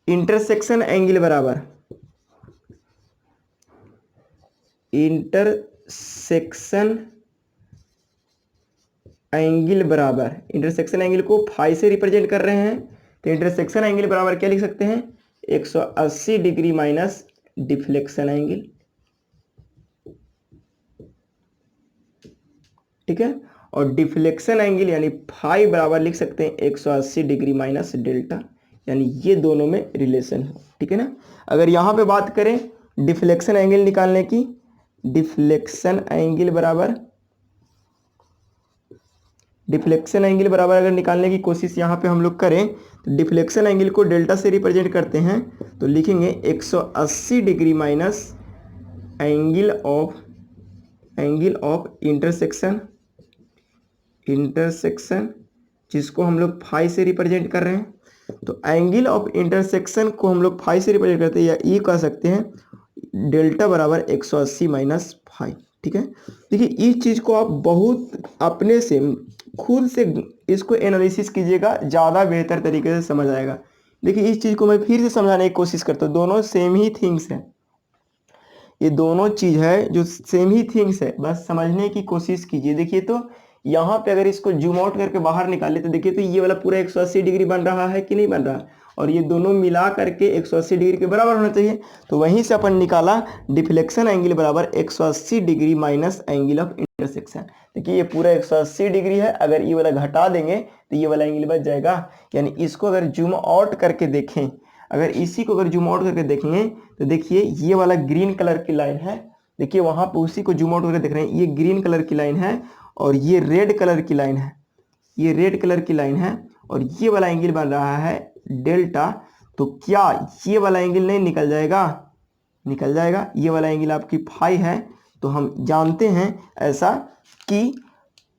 इंटरसेक्शन एंगल बराबर इंटरसेक्शन एंगल को फाई से रिप्रेजेंट कर रहे हैं, तो इंटरसेक्शन एंगल बराबर क्या लिख सकते हैं, 180 डिग्री माइनस डिफ्लेक्शन एंगल। ठीक है, और डिफ्लेक्शन एंगल यानी फाई बराबर लिख सकते हैं 180 डिग्री माइनस डेल्टा, यानी ये दोनों में रिलेशन है। ठीक है ना। अगर यहाँ पे बात करें डिफ्लेक्शन एंगल निकालने की, डिफ्लेक्शन एंगल बराबर अगर निकालने की कोशिश यहाँ पे हम लोग करें तो डिफ्लेक्शन एंगल को डेल्टा से रिप्रेजेंट करते हैं, तो लिखेंगे 180 degree minus angle of intersection जिसको हम लोग फाई से रिप्रेजेंट कर रहे हैं। तो एंगल ऑफ इंटरसेक्शन को हम लोग फाई से रिप्रेजेंट करते हैं, या ये कह सकते हैं डेल्टा बराबर 180 माइनस फाई। ठीक है, देखिए इस चीज़ को आप बहुत अपने से खुद से इसको एनालिसिस कीजिएगा, ज़्यादा बेहतर तरीके से समझ आएगा। देखिए इस चीज़ को मैं फिर से समझाने की कोशिश करता हूँ, दोनों सेम ही थिंग्स हैं, ये दोनों चीज़ है जो सेम ही थिंग्स है, बस समझने की कोशिश कीजिए। देखिए तो यहाँ पे अगर इसको जूम आउट करके बाहर निकाले तो देखिए तो ये वाला पूरा 180 डिग्री बन रहा है कि नहीं बन रहा, और ये दोनों मिला करके 180 डिग्री के बराबर होना चाहिए। तो वहीं से अपन निकाला डिफ्लेक्शन एंगल बराबर 180 degree minus angle of intersection. देखिए ये पूरा 180 डिग्री है, अगर ये वाला घटा देंगे तो ये वाला एंगल बच जाएगा। यानी इसको अगर जूम आउट करके देखें, अगर इसी को अगर जूम आउट करके देखेंगे तो देखिए ये वाला ग्रीन कलर की लाइन है, देखिए वहां पे उसी को जूम आउट करके देख रहे हैं, ये ग्रीन कलर की लाइन है और ये रेड कलर की लाइन है, ये रेड कलर की लाइन है, और ये वाला एंगल बन रहा है डेल्टा। तो क्या ये वाला एंगल नहीं निकल जाएगा, निकल जाएगा। ये वाला एंगल आपकी फाई है, तो हम जानते हैं ऐसा कि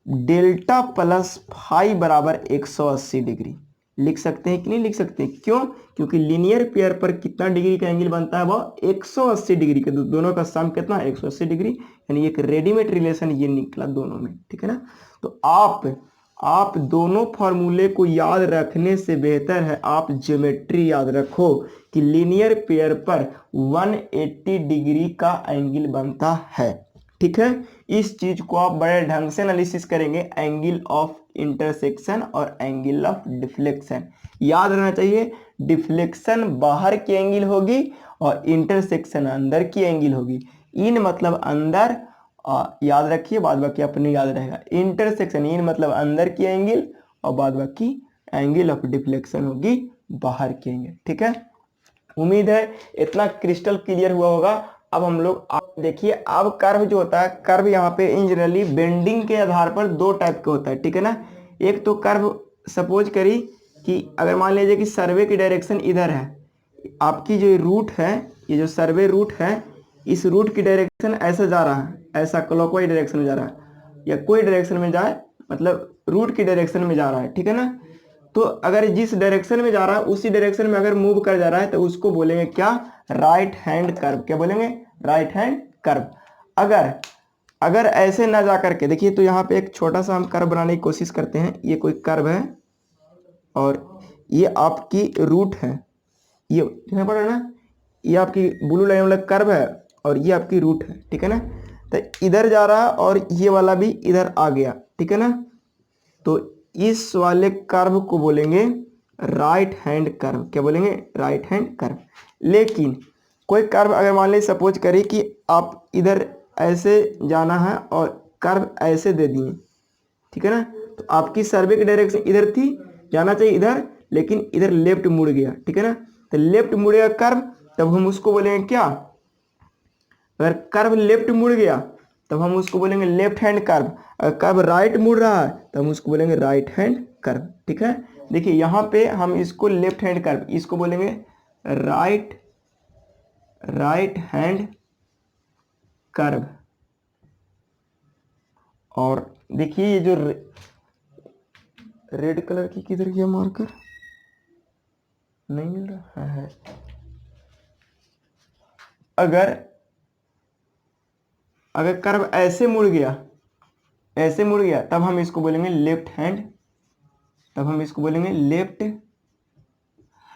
डेल्टा प्लस फाई बराबर 180 डिग्री लिख सकते हैं कि नहीं लिख सकते। क्यों, क्योंकि लीनियर पेयर पर कितना डिग्री का एंगल बनता है, वो 180 डिग्री का, दोनों का सम कितना 180 डिग्री, यानी एक रेडीमेड रिलेशन ये निकला दोनों में। ठीक है ना। तो आप दोनों फार्मूले को याद रखने से बेहतर है आप ज्योमेट्री याद रखो कि लीनियर पेयर पर 180 डिग्री का एंगल बनता है। ठीक है, इस चीज को आप बड़े ढंग से एनालिसिस करेंगे, एंगल ऑफ इंटरसेक्शन और एंगल ऑफ डिफ्लेक्शन। याद रहना चाहिए डिफ्लेक्शन बाहर की एंगल होगी और इंटरसेक्शन अंदर की एंगल होगी। इन मतलब अंदर, याद रखिए, बाद बाकी अपने याद रहेगा। इंटरसेक्शन इन मतलब अंदर की एंगल और बाद बाकी एंगल ऑफ डिफ्लेक्शन होगी बाहर की एंगल। ठीक है, उम्मीद है इतना क्रिस्टल क्लियर हुआ होगा। अब हम लोग देखिए, अब कर्व जो होता है, कर्व यहाँ पे इन जनरली बेंडिंग के आधार पर दो टाइप का होता है। ठीक है ना। एक तो कर्व सपोज करी कि अगर मान लीजिए कि सर्वे की डायरेक्शन इधर है, आपकी जो रूट है, ये जो सर्वे रूट है, इस रूट की डायरेक्शन ऐसा जा रहा है, ऐसा क्लॉकवाइज डायरेक्शन में जा रहा है, या कोई डायरेक्शन में जाए, मतलब रूट की डायरेक्शन में जा रहा है। ठीक है ना। तो अगर जिस डायरेक्शन में जा रहा है उसी डायरेक्शन में अगर मूव कर जा रहा है तो उसको बोलेंगे क्या, राइट हैंड कर्व। क्या बोलेंगे, राइट हैंड कर्व। अगर ऐसे ना जा करके देखिए, तो यहाँ पे एक छोटा सा हम कर्व बनाने की कोशिश करते हैं। ये कोई कर्व है और ये आपकी रूट है, ये दिखाई पड़ रहा है ना, ये आपकी ब्लू लाइन वाला कर्व है और ये आपकी रूट है। ठीक है ना। तो इधर जा रहा है और ये वाला भी इधर आ गया। ठीक है ना। तो इस वाले कर्व को बोलेंगे राइट हैंड कर्व। क्या बोलेंगे, राइट हैंड कर्व। लेकिन कोई कर्व अगर मान लीजिए सपोज करें कि आप इधर ऐसे जाना है और कर्व ऐसे दे दिए। ठीक है ना। तो आपकी सर्वे की डायरेक्शन इधर थी, जाना चाहिए इधर, लेकिन इधर लेफ्ट मुड़ गया। ठीक है ना। तो लेफ्ट मुड़ेगा कर्व, तब हम उसको बोलेंगे क्या, अगर कर्व लेफ्ट मुड़ गया तब हम उसको बोलेंगे लेफ्ट हैंड कर्व। अगर कर्व राइट मुड़ रहा है तो हम उसको बोलेंगे राइट हैंड कर्व। ठीक है। देखिए यहाँ पे हम इसको लेफ्ट हैंड कर्व, इसको बोलेंगे राइट हैंड कर्व। और देखिए ये जो रेड कलर की किधर गया मार्कर, नहीं मिल रहा है। अगर कर्व ऐसे मुड़ गया, ऐसे मुड़ गया, तब हम इसको बोलेंगे लेफ्ट हैंड, तब हम इसको बोलेंगे लेफ्ट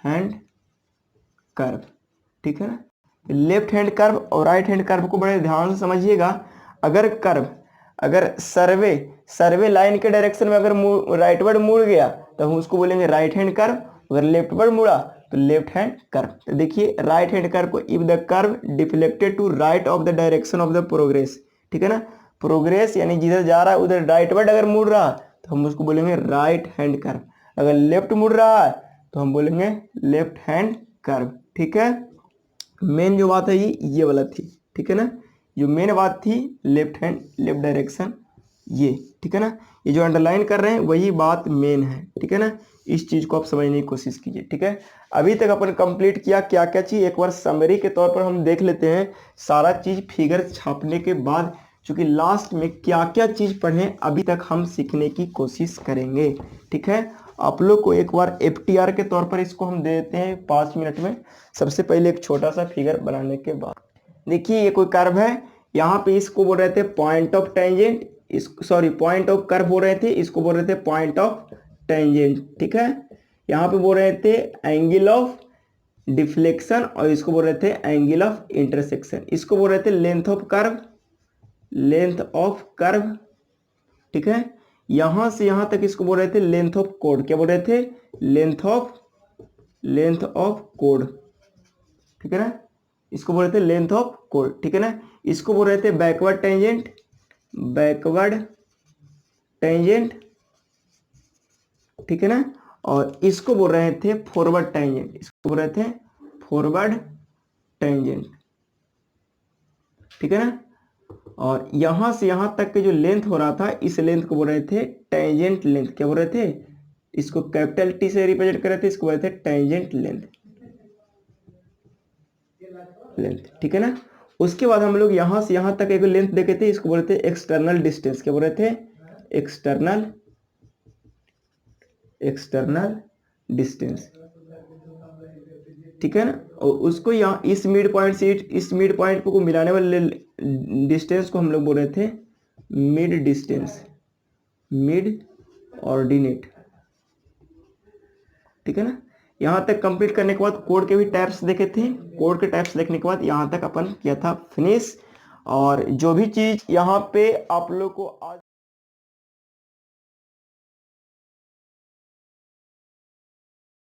हैंड कर्व। ठीक है ना। लेफ्ट हैंड कर्व और राइट हैंड कर्व को बड़े ध्यान से समझिएगा। अगर कर्व अगर सर्वे लाइन के डायरेक्शन में अगर राइटवर्ड मुड़ गया तो हम उसको बोलेंगे राइट हैंड कर्व, अगर लेफ्टवर्ड मुड़ा तो लेफ्ट हैंड कर्व। तो देखिए राइट हैंड कर्व को if the curve deflected to right of the direction of the progress, ठीक है ना, प्रोग्रेस यानी जिधर जा रहा है उधर राइटवर्ड अगर मुड़ रहा तो हम उसको बोलेंगे राइट हैंड कर्व, अगर लेफ्ट मुड़ रहा है तो हम बोलेंगे लेफ्ट हैंड कर्व। ठीक है, मेन जो बात है ये वाला थी, ठीक है ना, जो मेन बात थी लेफ्ट हैंड लेफ्ट डायरेक्शन ये, ठीक है ना, ये जो अंडरलाइन कर रहे हैं वही बात मेन है। ठीक है ना, इस चीज़ को आप समझने की कोशिश कीजिए। ठीक है, अभी तक अपन कंप्लीट किया क्या क्या चीज़, एक बार समरी के तौर पर हम देख लेते हैं सारा चीज़ फिगर छापने के बाद, चूँकि लास्ट में क्या क्या चीज़ पढ़ें अभी तक हम सीखने की कोशिश करेंगे। ठीक है, आप लोग को एक बार FTR के तौर पर इसको हम दे देते हैं 5 मिनट में। सबसे पहले एक छोटा सा फिगर बनाने के बाद देखिए ये कोई कर्व है, यहाँ पे इसको बोल रहे थे point of tangent, point of curve बोल रहे थे, इसको बोल रहे थे पॉइंट ऑफ टेंजेंट। ठीक है, यहाँ पे बोल रहे थे एंगल ऑफ डिफ्लेक्शन और इसको बोल रहे थे एंगल ऑफ इंटरसेक्शन, इसको बोल रहे थे length of curve, length of curve. ठीक है, यहां से यहां तक इसको बोल रहे थे लेंथ ऑफ कोड, क्या बोल रहे थे लेंथ ऑफ कोड। ठीक है ना, इसको बोल रहे थे लेंथ ऑफ कोड। ठीक है ना, इसको बोल रहे थे बैकवर्ड टेंजेंट, ठीक है ना, और इसको बोल रहे थे फॉरवर्ड टेंजेंट, इसको बोल रहे थे फॉरवर्ड टेंजेंट। ठीक है ना, और यहां से यहां तक के जो लेंथ हो रहा था इस लेंथ को बोल रहे थे टेंजेंट लेंथ, क्या बोल रहे थे, इसको कैपिटल T से रिप्रेजेंट कर रहे थे, इसको बोल रहे थे टेंजेंट लेंथ। ठीक है ना, उसके बाद हम लोग यहां से यहां तक एक लेंथ देखे थे, इसको बोल रहे थे एक्सटर्नल डिस्टेंस, क्या बोल रहे थे एक्सटर्नल डिस्टेंस। ठीक है ना, और उसको यहाँ इस मिड पॉइंट से इस मिड पॉइंट को मिलाने वाले डिस्टेंस को हम लोग बोल रहे थे मिड डिस्टेंस, मिड ऑर्डिनेट। ठीक है ना, यहाँ तक कंप्लीट करने के बाद कोड के भी टाइप्स देखे थे, कोड के टाइप्स देखने के बाद यहाँ तक अपन किया था फिनिश। और जो भी चीज़ यहाँ पे आप लोग को आज